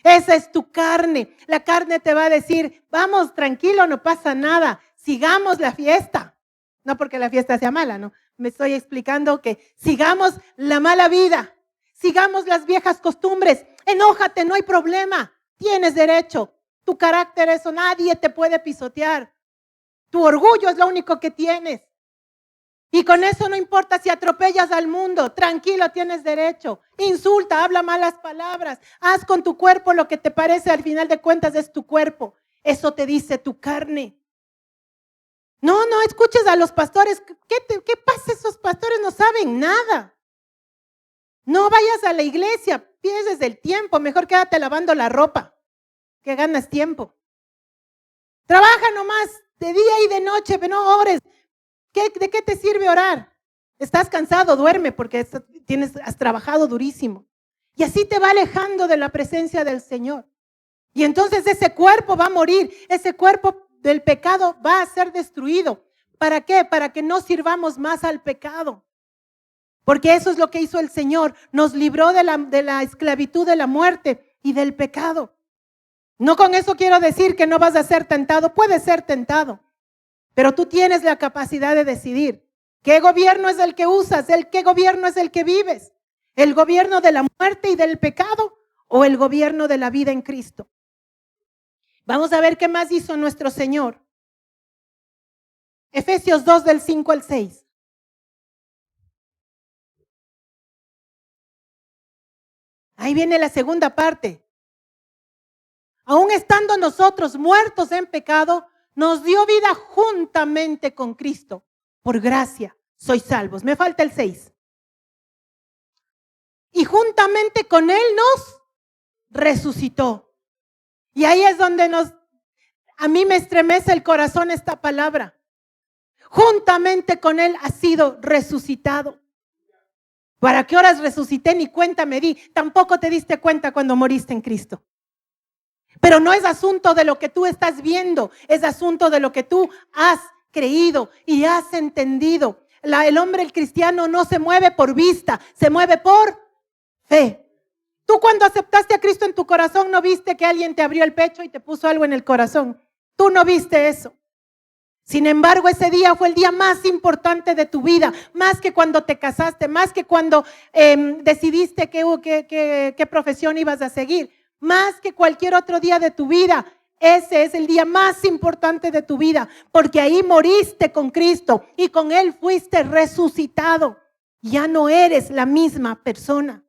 Esa es tu carne. La carne te va a decir, vamos, tranquilo, no pasa nada, sigamos la fiesta. No porque la fiesta sea mala, no. Me estoy explicando que sigamos la mala vida, sigamos las viejas costumbres. Enójate, no hay problema. Tienes derecho. Tu carácter, eso nadie te puede pisotear. Tu orgullo es lo único que tienes. Y con eso no importa si atropellas al mundo. Tranquilo, tienes derecho. Insulta, habla malas palabras. Haz con tu cuerpo lo que te parece. Al final de cuentas es tu cuerpo. Eso te dice tu carne. No escuches a los pastores. ¿Qué pasa? Esos pastores no saben nada. No vayas a la iglesia, pierdes el tiempo. Mejor quédate lavando la ropa, que ganas tiempo. Trabaja nomás de día y de noche, pero no ores. ¿De qué te sirve orar? Estás cansado, duerme porque has trabajado durísimo. Y así te va alejando de la presencia del Señor. Y entonces ese cuerpo va a morir, ese cuerpo del pecado va a ser destruido. ¿Para qué? Para que no sirvamos más al pecado. Porque eso es lo que hizo el Señor. Nos libró de la esclavitud, de la muerte y del pecado. No con eso quiero decir que no vas a ser tentado. Puedes ser tentado. Pero tú tienes la capacidad de decidir qué gobierno es el que usas, qué gobierno es el que vives. ¿El gobierno de la muerte y del pecado o el gobierno de la vida en Cristo? Vamos a ver qué más hizo nuestro Señor. Efesios 2 del 5 al 6. Ahí viene la segunda parte. Aún estando nosotros muertos en pecado, nos dio vida juntamente con Cristo. Por gracia sois salvos. Me falta el 6. Y juntamente con Él nos resucitó. Y ahí es donde a mí me estremece el corazón esta palabra. Juntamente con Él has sido resucitado. ¿Para qué horas resucité? Ni cuenta me di. Tampoco te diste cuenta cuando moriste en Cristo. Pero no es asunto de lo que tú estás viendo, es asunto de lo que tú has creído y has entendido. El hombre, el cristiano, no se mueve por vista, se mueve por fe. Tú cuando aceptaste a Cristo en tu corazón, no viste que alguien te abrió el pecho y te puso algo en el corazón. Tú no viste eso. Sin embargo, ese día fue el día más importante de tu vida, más que cuando te casaste, más que cuando decidiste qué profesión ibas a seguir, más que cualquier otro día de tu vida. Ese es el día más importante de tu vida, porque ahí moriste con Cristo y con Él fuiste resucitado. Ya no eres la misma persona.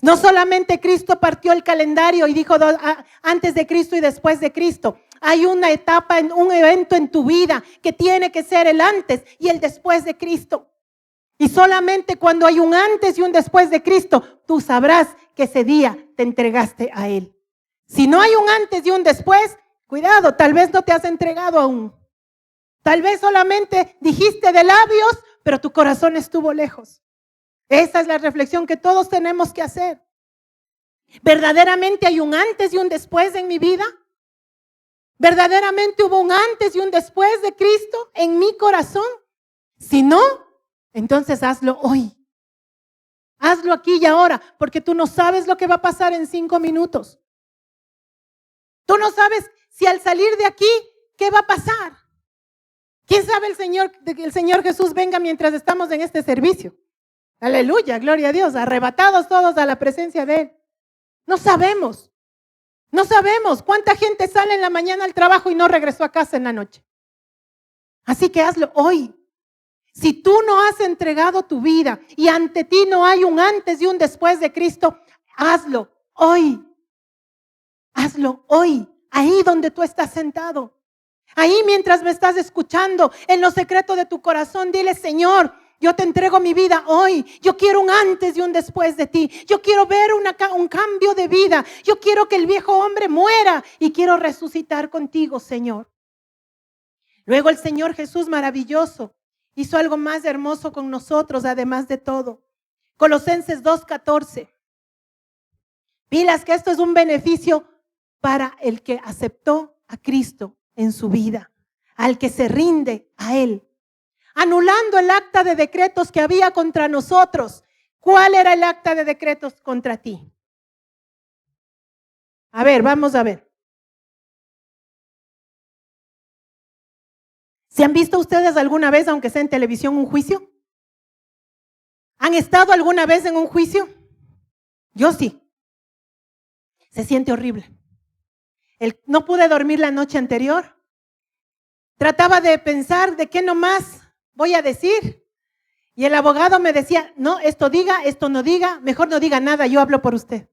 No solamente Cristo partió el calendario y dijo antes de Cristo y después de Cristo. hay una etapa, un evento en tu vida que tiene que ser el antes y el después de Cristo. Y solamente cuando hay un antes y un después de Cristo, tú sabrás que ese día te entregaste a Él. Si no hay un antes y un después, cuidado, tal vez no te has entregado aún. Tal vez solamente dijiste de labios, pero tu corazón estuvo lejos. Esa es la reflexión que todos tenemos que hacer. ¿Verdaderamente hay un antes y un después en mi vida? ¿Verdaderamente hubo un antes y un después de Cristo en mi corazón? Si no, entonces hazlo hoy. Hazlo aquí y ahora, porque tú no sabes lo que va a pasar en 5 minutos. Tú no sabes si al salir de aquí, ¿qué va a pasar? ¿Quién sabe el Señor Jesús venga mientras estamos en este servicio? Aleluya, gloria a Dios, arrebatados todos a la presencia de Él. No sabemos. No sabemos cuánta gente sale en la mañana al trabajo y no regresó a casa en la noche. Así que hazlo hoy. Si tú no has entregado tu vida y ante ti no hay un antes y un después de Cristo, hazlo hoy. Hazlo hoy, ahí donde tú estás sentado. Ahí mientras me estás escuchando, en lo secreto de tu corazón, dile: Señor, yo te entrego mi vida hoy. Yo quiero un antes y un después de ti. Yo quiero ver un cambio de vida. Yo quiero que el viejo hombre muera y quiero resucitar contigo, Señor. Luego el Señor Jesús maravilloso hizo algo más hermoso con nosotros, además de todo. Colosenses 2:14. Pilas que esto es un beneficio para el que aceptó a Cristo en su vida, al que se rinde a Él. Anulando el acta de decretos que había contra nosotros. ¿Cuál era el acta de decretos contra ti? A ver, vamos a ver. ¿Se han visto ustedes alguna vez, aunque sea en televisión, un juicio? ¿Han estado alguna vez en un juicio? Yo sí. Se siente horrible. No pude dormir la noche anterior. Trataba de pensar de qué nomás voy a decir. Y el abogado me decía: no, esto diga, esto no diga, mejor no diga nada, yo hablo por usted.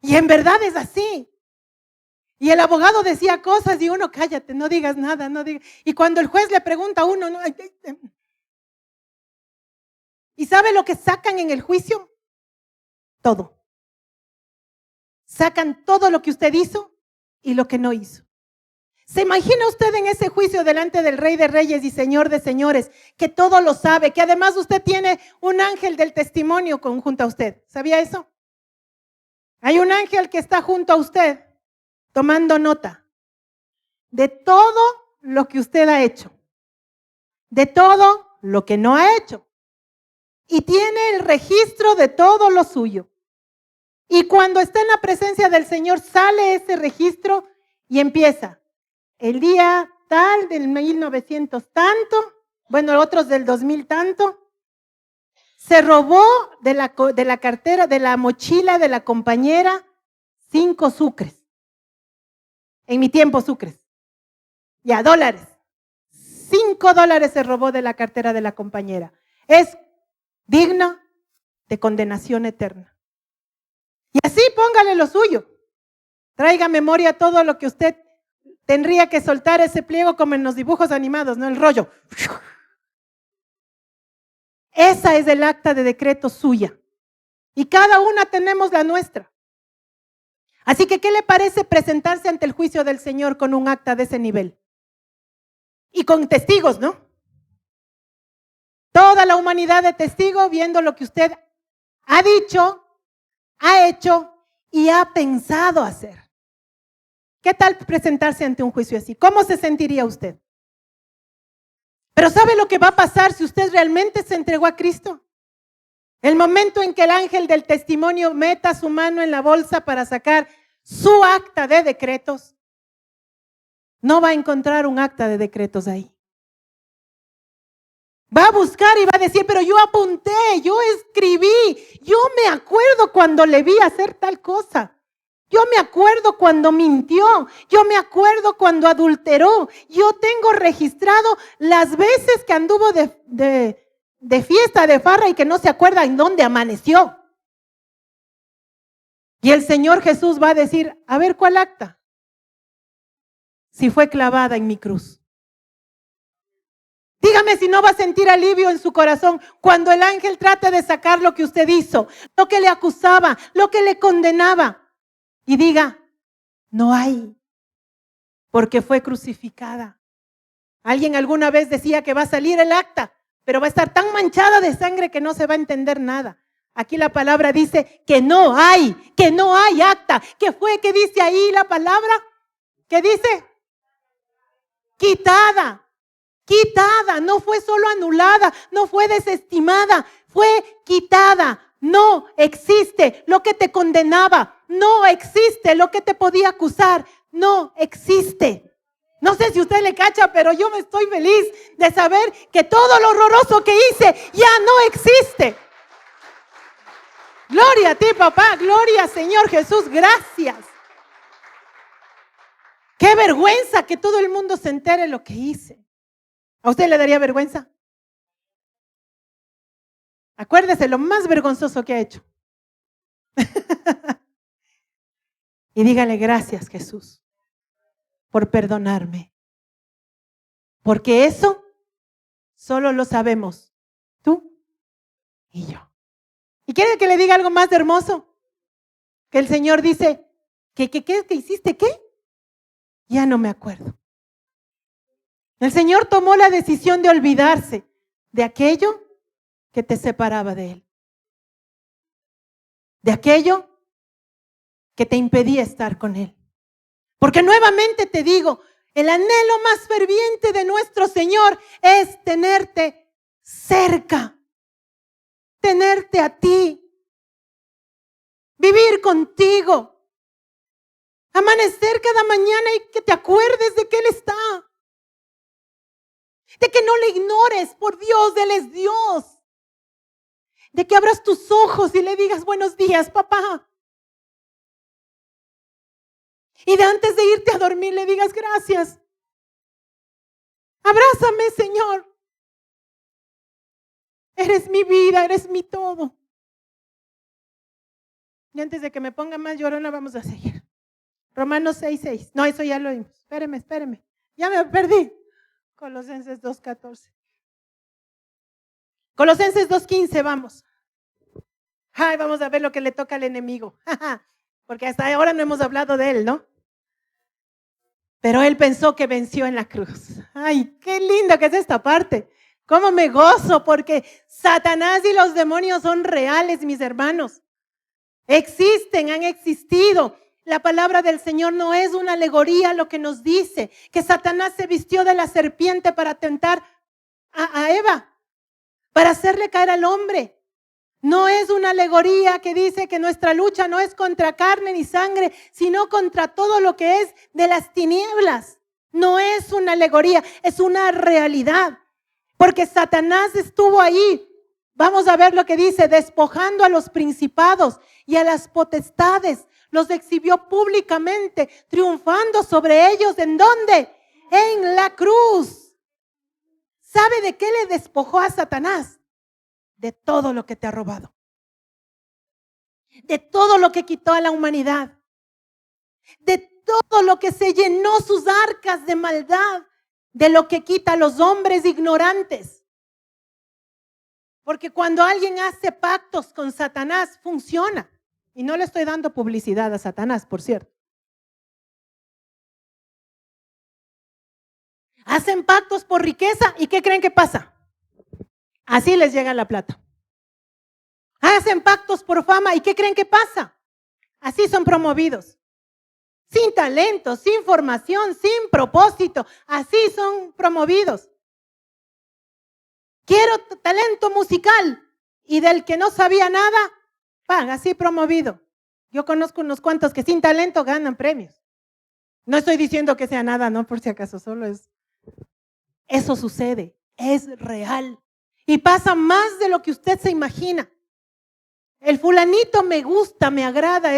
Y en verdad es así. Y el abogado decía cosas y uno: cállate, no digas nada, no digas. Y cuando el juez le pregunta a uno, ¿y sabe lo que sacan en el juicio? Todo. Sacan todo lo que usted hizo y lo que no hizo. ¿Se imagina usted en ese juicio delante del Rey de Reyes y Señor de Señores, que todo lo sabe, que además usted tiene un ángel del testimonio junto a usted? ¿Sabía eso? Hay un ángel que está junto a usted tomando nota de todo lo que usted ha hecho, de todo lo que no ha hecho, y tiene el registro de todo lo suyo. Y cuando está en la presencia del Señor, sale ese registro y empieza: el día tal del 1900 tanto, bueno, otros del 2000 tanto, se robó de la cartera, de la mochila de la compañera 5 sucres. En mi tiempo, sucres. Ya, dólares. $5 se robó de la cartera de la compañera. Es digno de condenación eterna. Y así póngale lo suyo. Traiga a memoria todo lo que usted tendría que soltar, ese pliego como en los dibujos animados, ¿no? El rollo. Esa es el acta de decreto suya. Y cada una tenemos la nuestra. Así que, ¿qué le parece presentarse ante el juicio del Señor con un acta de ese nivel? Y con testigos, ¿no? Toda la humanidad de testigos viendo lo que usted ha dicho, ha hecho y ha pensado hacer. ¿Qué tal presentarse ante un juicio así? ¿Cómo se sentiría usted? Pero ¿sabe lo que va a pasar si usted realmente se entregó a Cristo? El momento en que el ángel del testimonio meta su mano en la bolsa para sacar su acta de decretos, no va a encontrar un acta de decretos ahí. Va a buscar y va a decir: pero yo apunté, yo escribí, yo me acuerdo cuando le vi hacer tal cosa. Yo me acuerdo cuando mintió, yo me acuerdo cuando adulteró, yo tengo registrado las veces que anduvo de fiesta, de farra y que no se acuerda en dónde amaneció. Y el Señor Jesús va a decir, a ver, ¿cuál acta? Si fue clavada en mi cruz. Dígame si no va a sentir alivio en su corazón cuando el ángel trate de sacar lo que usted hizo, lo que le acusaba, lo que le condenaba. Y diga, no hay, porque fue crucificada. Alguien alguna vez decía que va a salir el acta, pero va a estar tan manchada de sangre que no se va a entender nada. Aquí la palabra dice que no hay acta. ¿Qué fue que dice ahí la palabra? ¿Qué dice? Quitada. Quitada, no fue solo anulada, no fue desestimada, fue quitada. No existe lo que te condenaba, no existe lo que te podía acusar, no existe. No sé si usted le cacha, pero yo me estoy feliz de saber que todo lo horroroso que hice ya no existe. Gloria a ti, papá, gloria, Señor Jesús, gracias. Qué vergüenza que todo el mundo se entere de lo que hice. ¿A usted le daría vergüenza? Acuérdese lo más vergonzoso que ha hecho. Y dígale gracias, Jesús, por perdonarme. Porque eso solo lo sabemos tú y yo. ¿Y quiere que le diga algo más hermoso? Que el Señor dice, ¿qué hiciste? ¿Qué? Ya no me acuerdo. El Señor tomó la decisión de olvidarse de aquello que te separaba de Él. De aquello que te impedía estar con Él. Porque nuevamente te digo, el anhelo más ferviente de nuestro Señor es tenerte cerca, tenerte a ti, vivir contigo, amanecer cada mañana y que te acuerdes de que Él está, de que no le ignores, por Dios, Él es Dios, de que abras tus ojos y le digas buenos días, papá. Y de antes de irte a dormir le digas gracias. Abrázame, Señor. Eres mi vida, eres mi todo. Y antes de que me ponga más llorona, vamos a seguir. Romanos 6:6. No, eso ya lo vimos. Espéreme. Ya me perdí. Colosenses 2:14. Colosenses 2:15, vamos. Ay, vamos a ver lo que le toca al enemigo. Porque hasta ahora no hemos hablado de él, ¿no? Pero él pensó que venció en la cruz. Ay, qué lindo que es esta parte. Cómo me gozo porque Satanás y los demonios son reales, mis hermanos. Existen, han existido. La palabra del Señor no es una alegoría lo que nos dice que Satanás se vistió de la serpiente para tentar a Eva, para hacerle caer al hombre. No es una alegoría que dice que nuestra lucha no es contra carne ni sangre, sino contra todo lo que es de las tinieblas. No es una alegoría, es una realidad. Porque Satanás estuvo ahí. Vamos a ver lo que dice, despojando a los principados y a las potestades. Los exhibió públicamente, triunfando sobre ellos. ¿En dónde? En la cruz. ¿Sabe de qué le despojó a Satanás? De todo lo que te ha robado. De todo lo que quitó a la humanidad. De todo lo que se llenó sus arcas de maldad. De lo que quita a los hombres ignorantes. Porque cuando alguien hace pactos con Satanás, funciona. Y no le estoy dando publicidad a Satanás, por cierto. Hacen pactos por riqueza y ¿qué creen que pasa? Así les llega la plata. Hacen pactos por fama y ¿qué creen que pasa? Así son promovidos. Sin talento, sin formación, sin propósito. Así son promovidos. Quiero talento musical y del que no sabía nada, así promovido. Yo conozco unos cuantos que sin talento ganan premios. No estoy diciendo que sea nada, no, por si acaso, solo es. Eso sucede, es real. Y pasa más de lo que usted se imagina. El fulanito me gusta, me agrada,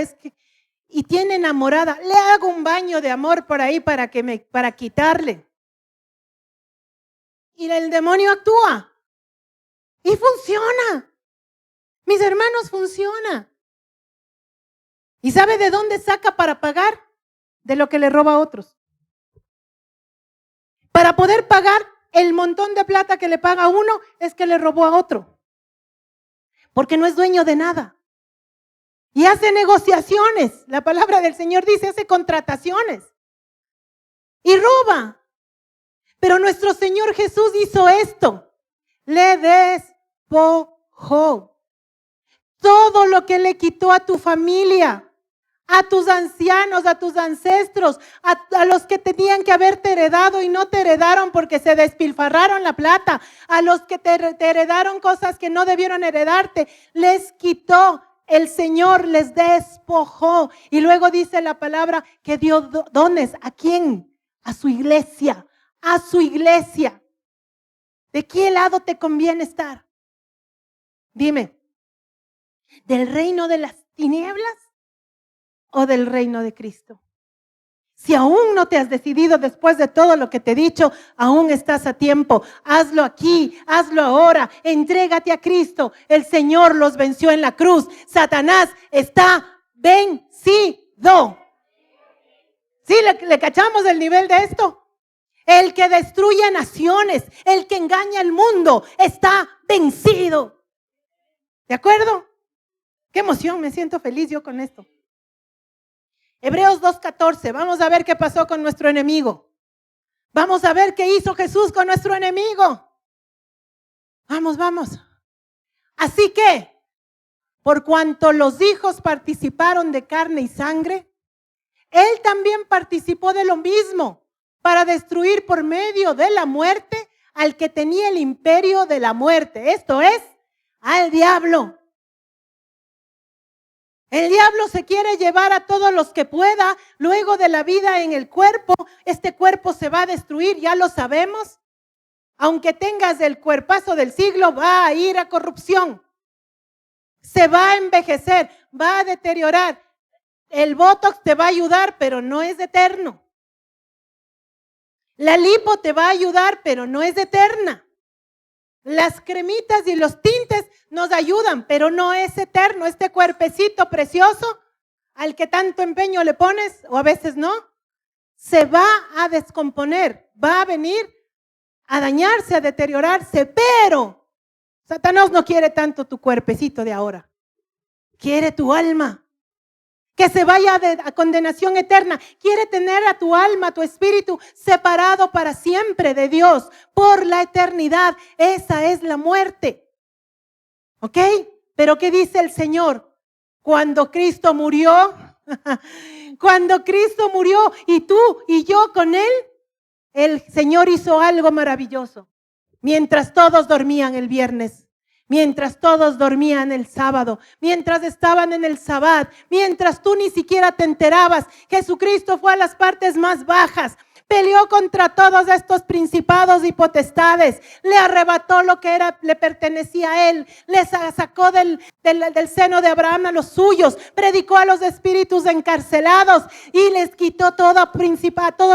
y tiene enamorada. Le hago un baño de amor por ahí para quitarle. Y el demonio actúa. Y funciona. Mis hermanos, funciona. ¿Y sabe de dónde saca para pagar? De lo que le roba a otros. Para poder pagar el montón de plata que le paga a uno, es que le robó a otro. Porque no es dueño de nada. Y hace negociaciones. La palabra del Señor dice, hace contrataciones. Y roba. Pero nuestro Señor Jesús hizo esto. Le despojó. Todo lo que le quitó a tu familia, a tus ancianos, a tus ancestros, a los que tenían que haberte heredado y no te heredaron porque se despilfarraron la plata, a los que te heredaron cosas que no debieron heredarte, les quitó. El Señor les despojó. Y luego dice la palabra que dio dones. ¿A quién? A su iglesia. A su iglesia. ¿De qué lado te conviene estar? Dime. ¿Del reino de las tinieblas o del reino de Cristo? Si aún no te has decidido después de todo lo que te he dicho, aún estás a tiempo. Hazlo aquí, hazlo ahora. Entrégate a Cristo. El Señor los venció en la cruz. Satanás está vencido. ¿Sí le cachamos el nivel de esto? El que destruye naciones, el que engaña al mundo, está vencido. ¿De acuerdo? Qué emoción, me siento feliz yo con esto. Hebreos 2:14, vamos a ver qué pasó con nuestro enemigo. Vamos a ver qué hizo Jesús con nuestro enemigo. Vamos. Así que, por cuanto los hijos participaron de carne y sangre, Él también participó de lo mismo, para destruir por medio de la muerte al que tenía el imperio de la muerte. Esto es, al diablo. El diablo se quiere llevar a todos los que pueda. Luego de la vida en el cuerpo, este cuerpo se va a destruir, ya lo sabemos. Aunque tengas el cuerpazo del siglo, va a ir a corrupción. Se va a envejecer, va a deteriorar. El Botox te va a ayudar, pero no es eterno. La lipo te va a ayudar, pero no es eterna. Las cremitas y los tintes nos ayudan, pero no es eterno. Este cuerpecito precioso al que tanto empeño le pones, o a veces no, se va a descomponer, va a venir a dañarse, a deteriorarse, pero Satanás no quiere tanto tu cuerpecito de ahora. Quiere tu alma, que se vaya a condenación eterna. Quiere tener a tu alma, a tu espíritu separado para siempre de Dios, por la eternidad. Esa es la muerte. ¿Ok? Pero ¿qué dice el Señor? Cuando Cristo murió, cuando Cristo murió y tú y yo con Él, el Señor hizo algo maravilloso. Mientras todos dormían el viernes, mientras todos dormían el sábado, mientras estaban en el sabbat, mientras tú ni siquiera te enterabas, Jesucristo fue a las partes más bajas, peleó contra todos estos principados y potestades, le arrebató lo que le pertenecía a él, les sacó del seno de Abraham a los suyos, predicó a los espíritus encarcelados y les quitó todos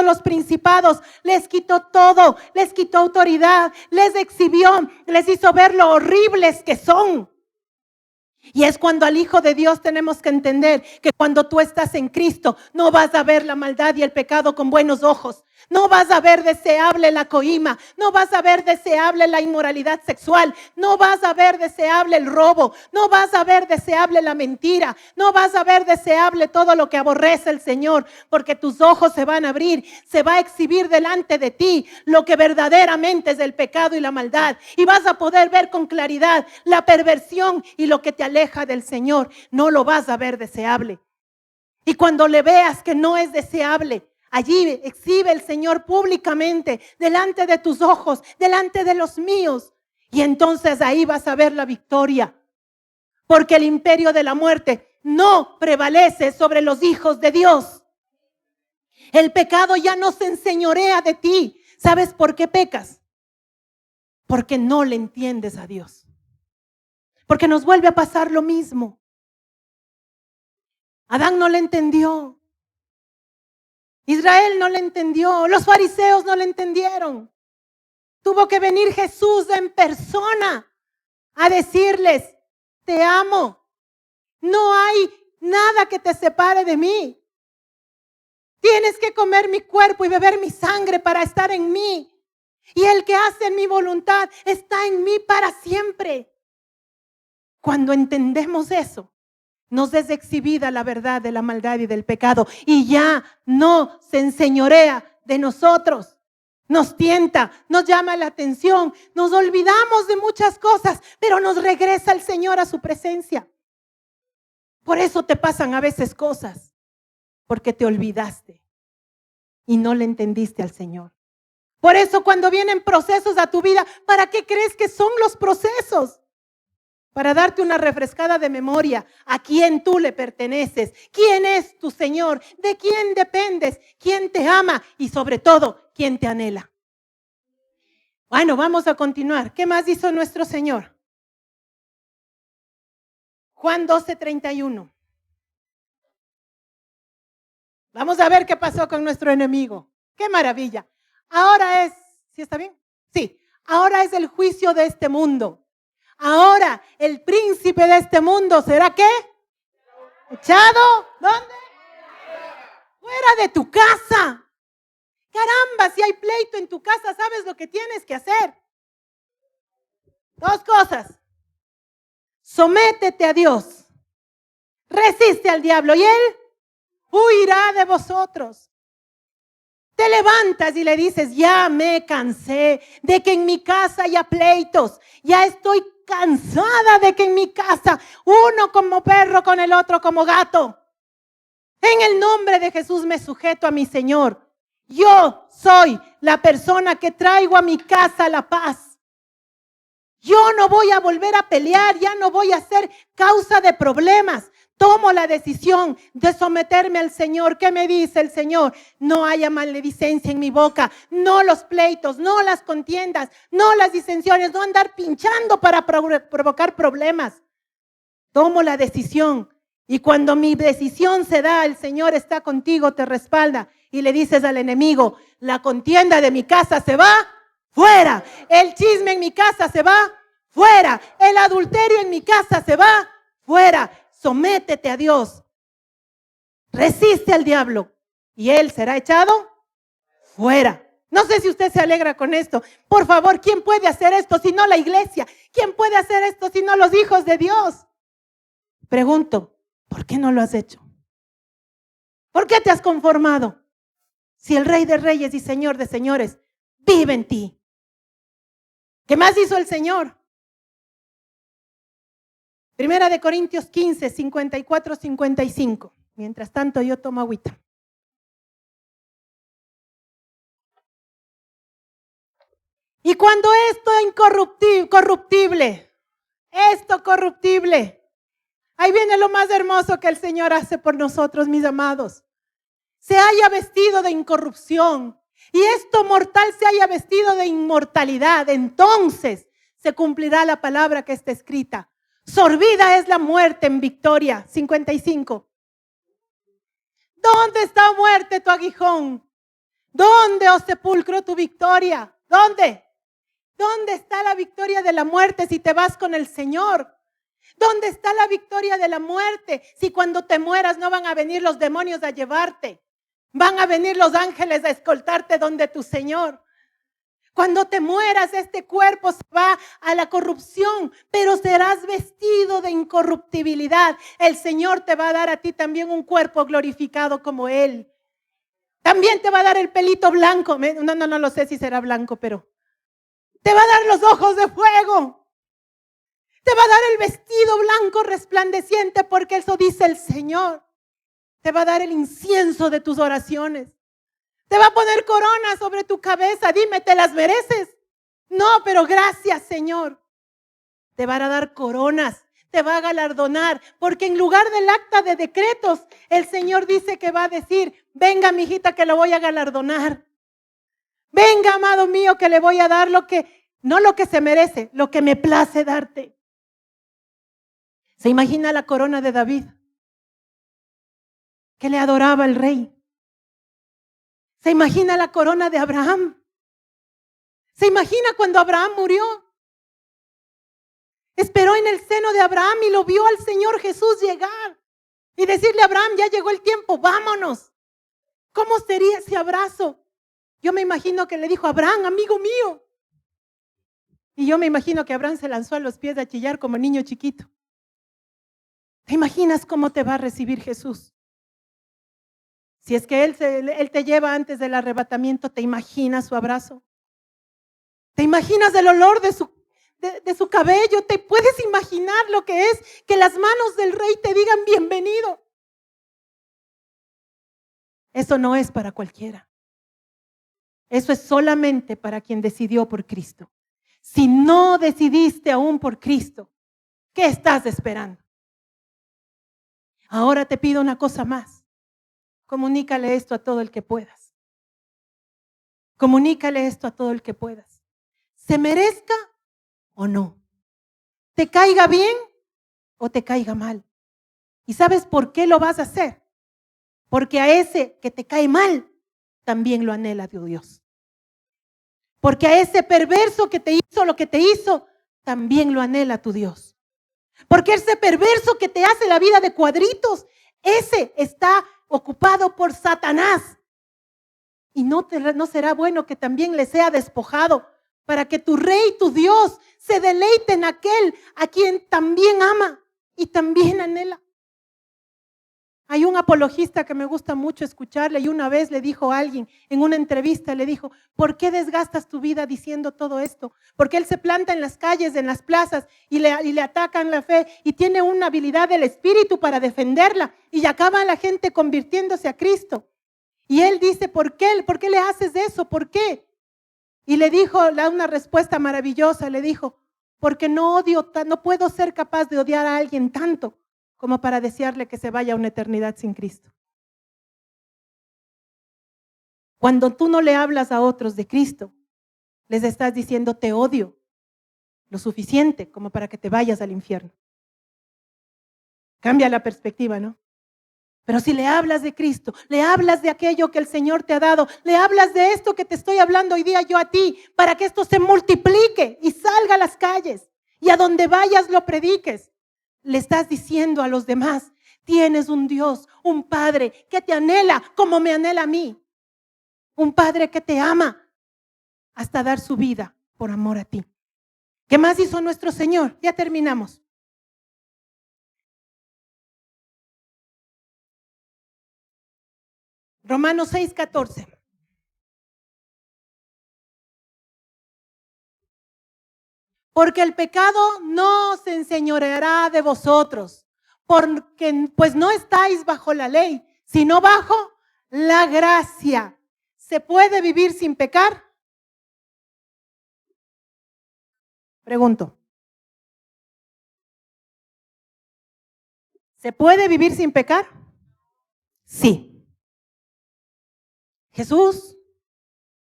los principados, les quitó todo, les quitó autoridad, les exhibió, les hizo ver lo horribles que son. Y es cuando al Hijo de Dios tenemos que entender que cuando tú estás en Cristo no vas a ver la maldad y el pecado con buenos ojos. No vas a ver deseable la coima, no vas a ver deseable la inmoralidad sexual, no vas a ver deseable el robo, no vas a ver deseable la mentira, no vas a ver deseable todo lo que aborrece el Señor, porque tus ojos se van a abrir, se va a exhibir delante de ti lo que verdaderamente es el pecado y la maldad, y vas a poder ver con claridad la perversión y lo que te aleja del Señor. No lo vas a ver deseable. Y cuando le veas que no es deseable, allí exhibe el Señor públicamente, delante de tus ojos, delante de los míos. Y entonces ahí vas a ver la victoria. Porque el imperio de la muerte no prevalece sobre los hijos de Dios. El pecado ya no se enseñorea de ti. ¿Sabes por qué pecas? Porque no le entiendes a Dios. Porque nos vuelve a pasar lo mismo. Adán no le entendió. Israel no le entendió, los fariseos no le entendieron. Tuvo que venir Jesús en persona a decirles, te amo. No hay nada que te separe de mí. Tienes que comer mi cuerpo y beber mi sangre para estar en mí. Y el que hace mi voluntad está en mí para siempre. Cuando entendemos eso, nos es exhibida la verdad de la maldad y del pecado. Y ya no se enseñorea de nosotros. Nos tienta, nos llama la atención. Nos olvidamos de muchas cosas, pero nos regresa el Señor a su presencia. Por eso te pasan a veces cosas, porque te olvidaste y no le entendiste al Señor. Por eso cuando vienen procesos a tu vida, ¿para qué crees que son los procesos? Para darte una refrescada de memoria a quién tú le perteneces, quién es tu Señor, de quién dependes, quién te ama y sobre todo, quién te anhela. Bueno, vamos a continuar. ¿Qué más hizo nuestro Señor? Juan 12:31. Vamos a ver qué pasó con nuestro enemigo. ¡Qué maravilla! Ahora es, ¿sí está bien? Sí, ahora es el juicio de este mundo. Ahora el príncipe de este mundo será ¿qué? ¿Echado? ¿Dónde? Fuera de tu casa. Caramba, si hay pleito en tu casa, ¿sabes lo que tienes que hacer? Dos cosas. Sométete a Dios. Resiste al diablo y él huirá de vosotros. Te levantas y le dices, ya me cansé de que en mi casa haya pleitos. Ya estoy cansada de que en mi casa uno como perro con el otro como gato. En el nombre de Jesús me sujeto a mi Señor. Yo soy la persona que traigo a mi casa la paz. Yo no voy a volver a pelear, ya no voy a ser causa de problemas. Tomo la decisión de someterme al Señor. ¿Qué me dice el Señor? No haya maledicencia en mi boca, no los pleitos, no las contiendas, no las disensiones, no andar pinchando para provocar problemas. Tomo la decisión y cuando mi decisión se da, el Señor está contigo, te respalda y le dices al enemigo, la contienda de mi casa se va fuera, el chisme en mi casa se va fuera, el adulterio en mi casa se va fuera. Sométete a Dios, resiste al diablo y él será echado fuera. No sé si usted se alegra con esto. Por favor, ¿quién puede hacer esto si no la iglesia? ¿Quién puede hacer esto si no los hijos de Dios? Pregunto, ¿por qué no lo has hecho? ¿Por qué te has conformado? Si el Rey de Reyes y Señor de Señores vive en ti. ¿Qué más hizo el Señor? Primera de Corintios 15, 54, 55. Mientras tanto yo tomo agüita. Y cuando esto corruptible, ahí viene lo más hermoso que el Señor hace por nosotros, mis amados. Se haya vestido de incorrupción y esto mortal se haya vestido de inmortalidad, entonces se cumplirá la palabra que está escrita. Sorbida es la muerte en victoria. 55. ¿Dónde está muerte tu aguijón? ¿Dónde, oh sepulcro, tu victoria? ¿Dónde? ¿Dónde está la victoria de la muerte si te vas con el Señor? ¿Dónde está la victoria de la muerte si cuando te mueras no van a venir los demonios a llevarte? Van a venir los ángeles a escoltarte donde tu Señor. Cuando te mueras, este cuerpo se va a la corrupción, pero serás vestido de incorruptibilidad. El Señor te va a dar a ti también un cuerpo glorificado como Él. También te va a dar el pelito blanco. No lo sé si será blanco, pero te va a dar los ojos de fuego. Te va a dar el vestido blanco resplandeciente, porque eso dice el Señor. Te va a dar el incienso de tus oraciones. Te va a poner corona sobre tu cabeza. Dime, ¿te las mereces? No, pero gracias, Señor. Te va a dar coronas, te va a galardonar, porque en lugar del acta de decretos, el Señor dice que va a decir, venga, mijita, que lo voy a galardonar. Venga, amado mío, que le voy a dar no lo que se merece, lo que me place darte. ¿Se imagina la corona de David? Que le adoraba el rey. ¿Se imagina la corona de Abraham? ¿Se imagina cuando Abraham murió? Esperó en el seno de Abraham y lo vio al Señor Jesús llegar. Y decirle a Abraham, ya llegó el tiempo, vámonos. ¿Cómo sería ese abrazo? Yo me imagino que le dijo, Abraham, amigo mío. Y yo me imagino que Abraham se lanzó a los pies a chillar como niño chiquito. ¿Te imaginas cómo te va a recibir Jesús? Si es que Él te lleva antes del arrebatamiento, ¿te imaginas su abrazo? ¿Te imaginas el olor de su cabello? ¿Te puedes imaginar lo que es que las manos del Rey te digan bienvenido? Eso no es para cualquiera. Eso es solamente para quien decidió por Cristo. Si no decidiste aún por Cristo, ¿qué estás esperando? Ahora te pido una cosa más. Comunícale esto a todo el que puedas. Comunícale esto a todo el que puedas. ¿Se merezca o no? ¿Te caiga bien o te caiga mal? ¿Y sabes por qué lo vas a hacer? Porque a ese que te cae mal, también lo anhela tu Dios. Porque a ese perverso que te hizo lo que te hizo, también lo anhela tu Dios. Porque ese perverso que te hace la vida de cuadritos, ese está ocupado por Satanás. Y no será bueno que también le sea despojado para que tu Rey, tu Dios, se deleite en aquel a quien también ama y también anhela. Hay un apologista que me gusta mucho escucharle y una vez le dijo a alguien en una entrevista, le dijo, ¿por qué desgastas tu vida diciendo todo esto? Porque él se planta en las calles, en las plazas y le atacan la fe y tiene una habilidad del espíritu para defenderla y acaba la gente convirtiéndose a Cristo. Y él dice, ¿por qué? ¿Por qué le haces eso? ¿Por qué? Y le dijo una respuesta maravillosa, le dijo, porque no puedo ser capaz de odiar a alguien tanto como para desearle que se vaya a una eternidad sin Cristo. Cuando tú no le hablas a otros de Cristo, les estás diciendo te odio lo suficiente como para que te vayas al infierno. Cambia la perspectiva, ¿no? Pero si le hablas de Cristo, le hablas de aquello que el Señor te ha dado, le hablas de esto que te estoy hablando hoy día yo a ti, para que esto se multiplique y salga a las calles y a donde vayas lo prediques. Le estás diciendo a los demás, tienes un Dios, un Padre que te anhela como me anhela a mí. Un Padre que te ama hasta dar su vida por amor a ti. ¿Qué más hizo nuestro Señor? Ya terminamos. Romanos 6:14. Porque el pecado no se enseñoreará de vosotros, porque pues no estáis bajo la ley, sino bajo la gracia. ¿Se puede vivir sin pecar? Pregunto. ¿Se puede vivir sin pecar? Sí. Jesús,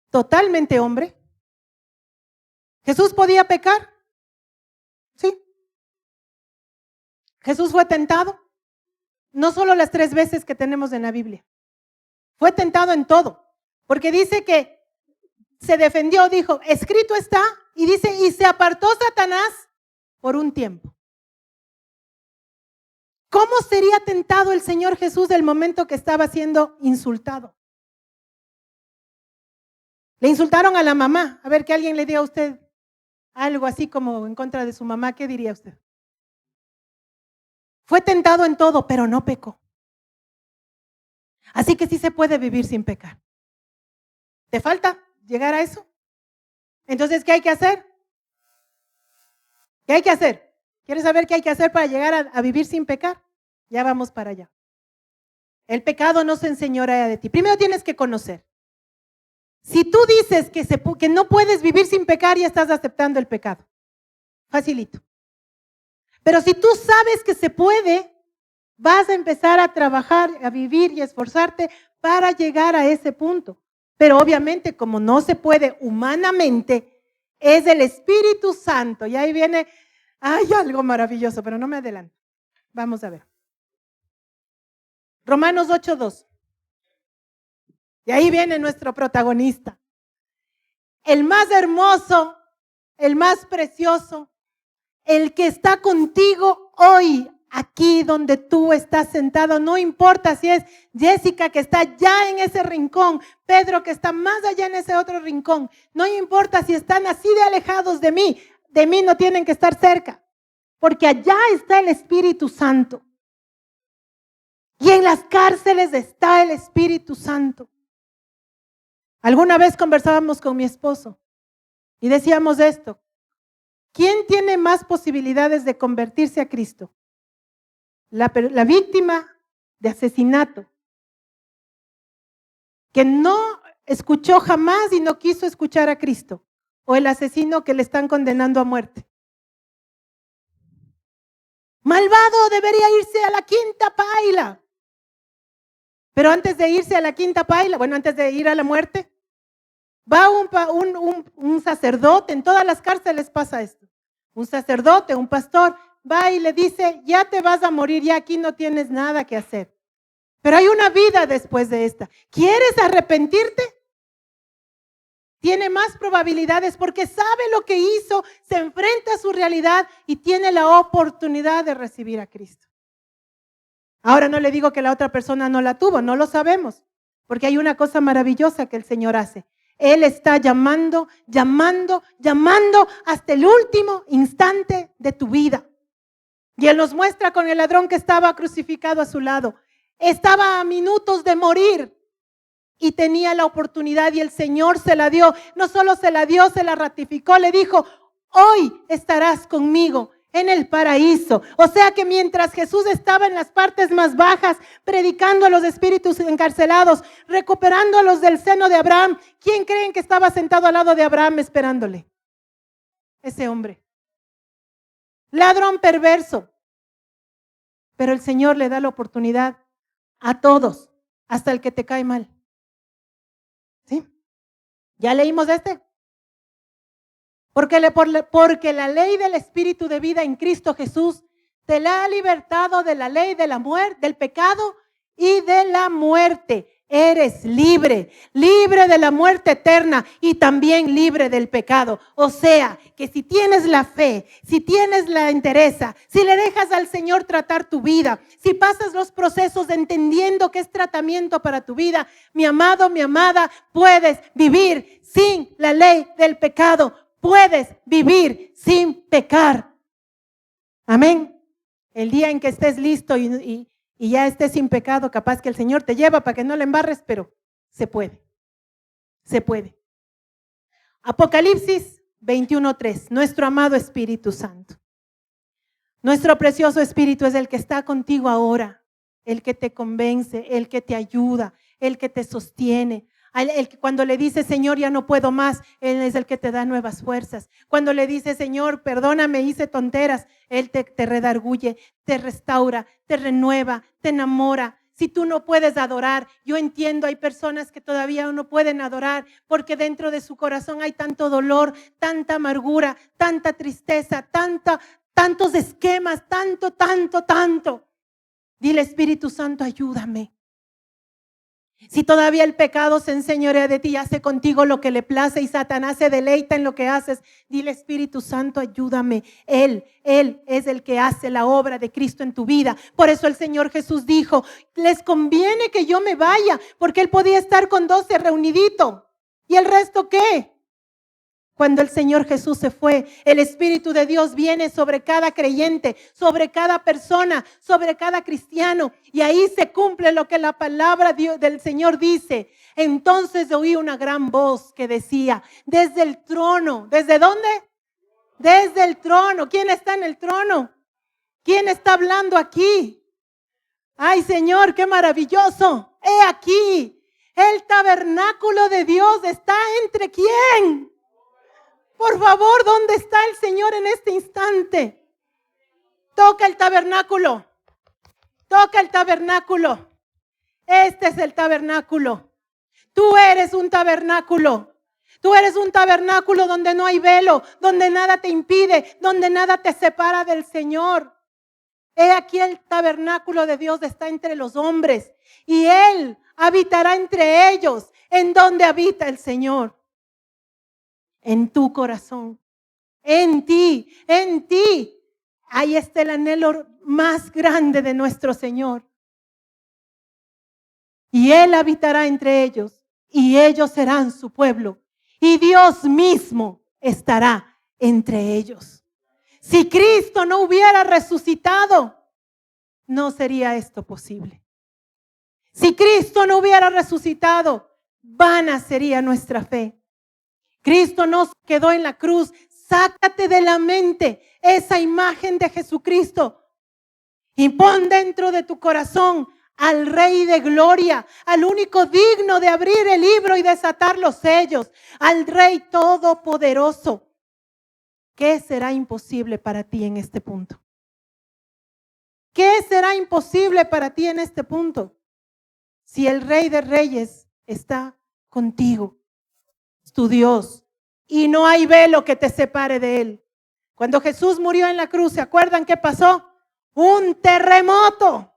totalmente hombre. ¿Jesús podía pecar? Sí. ¿Jesús fue tentado? No solo las 3 veces que tenemos en la Biblia. Fue tentado en todo. Porque dice que se defendió, dijo, escrito está, y dice, y se apartó Satanás por un tiempo. ¿Cómo sería tentado el Señor Jesús del momento que estaba siendo insultado? Le insultaron a la mamá. A ver, que alguien le diga a usted algo así como en contra de su mamá, ¿qué diría usted? Fue tentado en todo, pero no pecó. Así que sí se puede vivir sin pecar. ¿Te falta llegar a eso? Entonces, ¿qué hay que hacer? ¿Qué hay que hacer? ¿Quieres saber qué hay que hacer para llegar a vivir sin pecar? Ya vamos para allá. El pecado no se enseñorea de ti. Primero tienes que conocer. Si tú dices que no puedes vivir sin pecar, ya estás aceptando el pecado. Facilito. Pero si tú sabes que se puede, vas a empezar a trabajar, a vivir y a esforzarte para llegar a ese punto. Pero obviamente, como no se puede humanamente, es el Espíritu Santo. Y ahí viene, hay algo maravilloso, pero no me adelanto. Vamos a ver. Romanos 8:2. Y ahí viene nuestro protagonista. El más hermoso, el más precioso, el que está contigo hoy, aquí donde tú estás sentado, no importa si es Jessica que está ya en ese rincón, Pedro que está más allá en ese otro rincón, no importa si están así de alejados de mí no tienen que estar cerca, porque allá está el Espíritu Santo. Y en las cárceles está el Espíritu Santo. Alguna vez conversábamos con mi esposo y decíamos esto: ¿quién tiene más posibilidades de convertirse a Cristo? La víctima de asesinato, que no escuchó jamás y no quiso escuchar a Cristo, o el asesino que le están condenando a muerte. Malvado, debería irse a la quinta paila. Pero antes de irse a la quinta paila, antes de ir a la muerte, va un sacerdote, en todas las cárceles pasa esto. Un sacerdote, un pastor, va y le dice: ya te vas a morir, ya aquí no tienes nada que hacer. Pero hay una vida después de esta. ¿Quieres arrepentirte? Tiene más probabilidades porque sabe lo que hizo, se enfrenta a su realidad y tiene la oportunidad de recibir a Cristo. Ahora no le digo que la otra persona no la tuvo, no lo sabemos, porque hay una cosa maravillosa que el Señor hace. Él está llamando, llamando, llamando hasta el último instante de tu vida. Y Él nos muestra con el ladrón que estaba crucificado a su lado. Estaba a minutos de morir y tenía la oportunidad y el Señor se la dio. No solo se la dio, se la ratificó, le dijo: hoy estarás conmigo en el paraíso. O sea que mientras Jesús estaba en las partes más bajas, predicando a los espíritus encarcelados, recuperando a los del seno de Abraham, ¿quién creen que estaba sentado al lado de Abraham esperándole? Ese hombre. Ladrón perverso. Pero el Señor le da la oportunidad a todos, hasta el que te cae mal. ¿Sí? ¿Ya leímos este? Porque la ley del Espíritu de vida en Cristo Jesús te la ha libertado de la ley de la muerte, del pecado y de la muerte. Eres libre, libre de la muerte eterna y también libre del pecado. O sea, que si tienes la fe, si tienes la entereza, si le dejas al Señor tratar tu vida, si pasas los procesos entendiendo que es tratamiento para tu vida, mi amado, mi amada, puedes vivir sin la ley del pecado. Puedes vivir sin pecar. Amén. El día en que estés listo y ya estés sin pecado, capaz que el Señor te lleva para que no le embarres, pero se puede. Se puede. Apocalipsis 21:3. Nuestro amado Espíritu Santo. Nuestro precioso Espíritu es el que está contigo ahora, el que te convence, el que te ayuda, el que te sostiene. El que cuando le dice: Señor, ya no puedo más, Él es el que te da nuevas fuerzas. Cuando le dice: Señor, perdóname, hice tonteras, Él te redarguye, te restaura, te renueva, te enamora. Si tú no puedes adorar, yo entiendo, hay personas que todavía no pueden adorar porque dentro de su corazón hay tanto dolor, tanta amargura, tanta tristeza, tantos esquemas, tanto. Dile: Espíritu Santo, ayúdame. Si todavía el pecado se enseñorea de ti y hace contigo lo que le place y Satanás se deleita en lo que haces, dile: Espíritu Santo, ayúdame. Él es el que hace la obra de Cristo en tu vida. Por eso el Señor Jesús dijo: les conviene que yo me vaya, porque Él podía estar con 12 reunidito. ¿Y el resto qué? Cuando el Señor Jesús se fue, el Espíritu de Dios viene sobre cada creyente, sobre cada persona, sobre cada cristiano. Y ahí se cumple lo que la palabra del Señor dice. Entonces oí una gran voz que decía: desde el trono. ¿Desde dónde? Desde el trono. ¿Quién está en el trono? ¿Quién está hablando aquí? Ay, Señor, qué maravilloso. He aquí, el tabernáculo de Dios está entre ¿quién? Por favor, ¿dónde está el Señor en este instante? Toca el tabernáculo. Toca el tabernáculo. Este es el tabernáculo. Tú eres un tabernáculo. Tú eres un tabernáculo donde no hay velo, donde nada te impide, donde nada te separa del Señor. He aquí el tabernáculo de Dios está entre los hombres y Él habitará entre ellos. ¿En dónde habita el Señor? En tu corazón, en ti. Ahí está el anhelo más grande de nuestro Señor. Y Él habitará entre ellos, y ellos serán su pueblo, y Dios mismo estará entre ellos. Si Cristo no hubiera resucitado, no sería esto posible. Si Cristo no hubiera resucitado, vana sería nuestra fe. Cristo nos quedó en la cruz. Sácate de la mente esa imagen de Jesucristo y pon dentro de tu corazón al Rey de Gloria, al único digno de abrir el libro y desatar los sellos, al Rey Todopoderoso. ¿Qué será imposible para ti en este punto? ¿Qué será imposible para ti en este punto? Si el Rey de Reyes está contigo, es tu Dios, y no hay velo que te separe de Él. Cuando Jesús murió en la cruz, ¿se acuerdan qué pasó? Un terremoto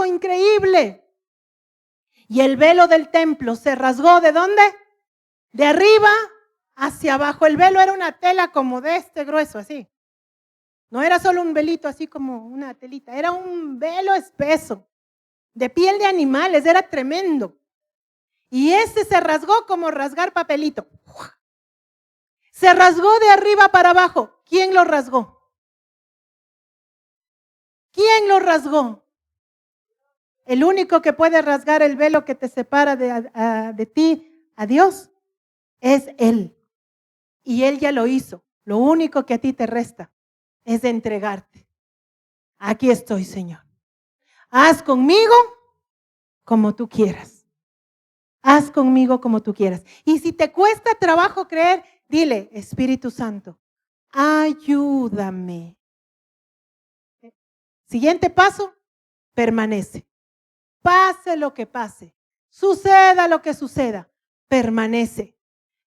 increíble. Y el velo del templo se rasgó, ¿de dónde? De arriba hacia abajo. El velo era una tela como de este grueso, así. No era solo un velito así como una telita, era un velo espeso, de piel de animales, era tremendo. Y ese se rasgó como rasgar papelito. Se rasgó de arriba para abajo. ¿Quién lo rasgó? ¿Quién lo rasgó? El único que puede rasgar el velo que te separa de ti, a Dios, es Él. Y Él ya lo hizo. Lo único que a ti te resta es de entregarte. Aquí estoy, Señor. Haz conmigo como tú quieras. Haz conmigo como tú quieras. Y si te cuesta trabajo creer, dile, Espíritu Santo, ayúdame. Siguiente paso, permanece. Pase lo que pase, suceda lo que suceda, permanece.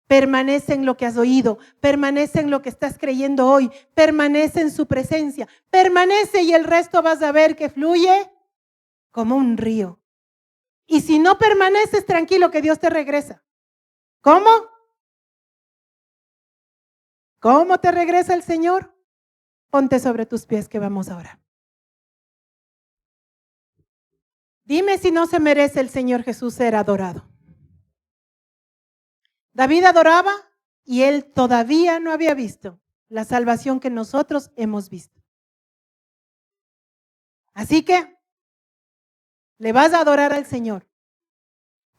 Permanece en lo que has oído, permanece en lo que estás creyendo hoy, permanece en su presencia, permanece y el resto vas a ver que fluye como un río. Y si no permaneces, tranquilo que Dios te regresa. ¿Cómo? ¿Cómo te regresa el Señor? Ponte sobre tus pies que vamos a orar. Dime si no se merece el Señor Jesús ser adorado. David adoraba y él todavía no había visto la salvación que nosotros hemos visto. Así que le vas a adorar al Señor.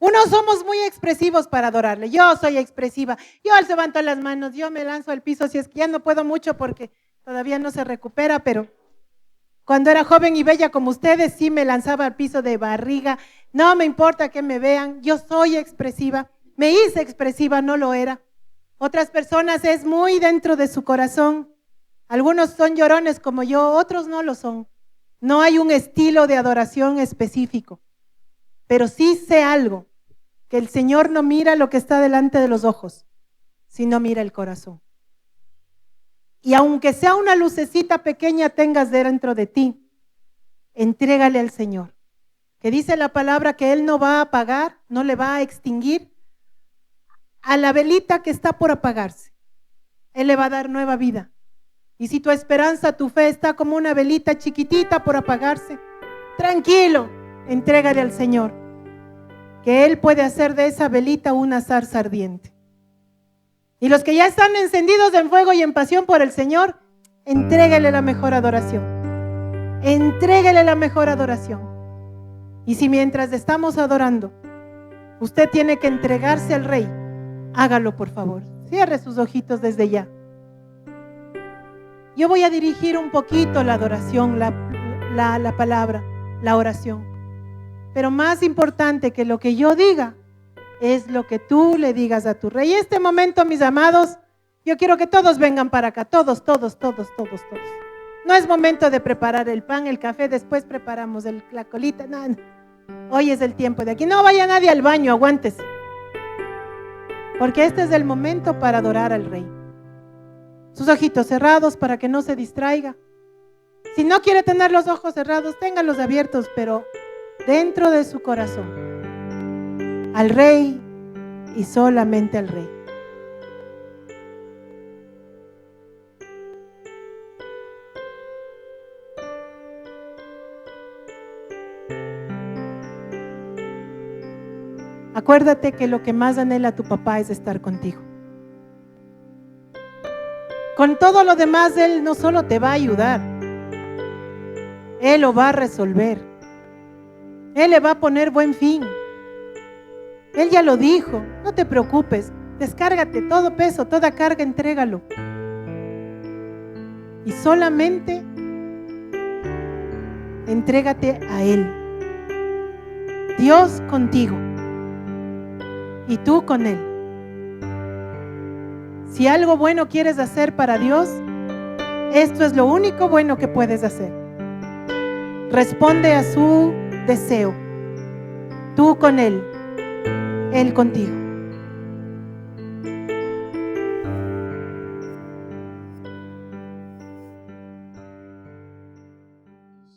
Unos somos muy expresivos para adorarle. Yo soy expresiva. Yo levanto las manos, yo me lanzo al piso. Si es que ya no puedo mucho porque todavía no se recupera, pero cuando era joven y bella como ustedes, sí me lanzaba al piso de barriga. No me importa que me vean, yo soy expresiva. Me hice expresiva, no lo era. Otras personas es muy dentro de su corazón. Algunos son llorones como yo, otros no lo son. No hay un estilo de adoración específico. Pero sí sé algo, que el Señor no mira lo que está delante de los ojos, sino mira el corazón. Y aunque sea una lucecita pequeña tengas dentro de ti, entrégale al Señor. Que dice la palabra que Él no va a apagar, no le va a extinguir a la velita que está por apagarse. Él le va a dar nueva vida. Y si tu esperanza, tu fe está como una velita chiquitita por apagarse, tranquilo, entrégale al Señor, que Él puede hacer de esa velita una zarza ardiente. Y los que ya están encendidos en fuego y en pasión por el Señor, entrégale la mejor adoración. Entrégale la mejor adoración. Y si mientras estamos adorando, usted tiene que entregarse al Rey, hágalo por favor. Cierre sus ojitos desde ya. Yo voy a dirigir un poquito la adoración, la palabra, la oración. Pero más importante que lo que yo diga es lo que tú le digas a tu Rey. Y este momento, mis amados, yo quiero que todos vengan para acá, todos. No es momento de preparar el pan, el café, después preparamos la colita. No. Hoy es el tiempo de aquí. No vaya nadie al baño, aguántese. Porque este es el momento para adorar al Rey. Sus ojitos cerrados para que no se distraiga. Si no quiere tener los ojos cerrados, ténganlos abiertos, pero dentro de su corazón. Al Rey y solamente al Rey. Acuérdate que lo que más anhela tu papá es estar contigo. Con todo lo demás, Él no solo te va a ayudar, Él lo va a resolver. Él le va a poner buen fin. Él ya lo dijo, no te preocupes, descárgate todo peso, toda carga, entrégalo. Y solamente entrégate a Él. Dios contigo y tú con Él. Si algo bueno quieres hacer para Dios, esto es lo único bueno que puedes hacer. Responde a su deseo. Tú con Él, Él contigo.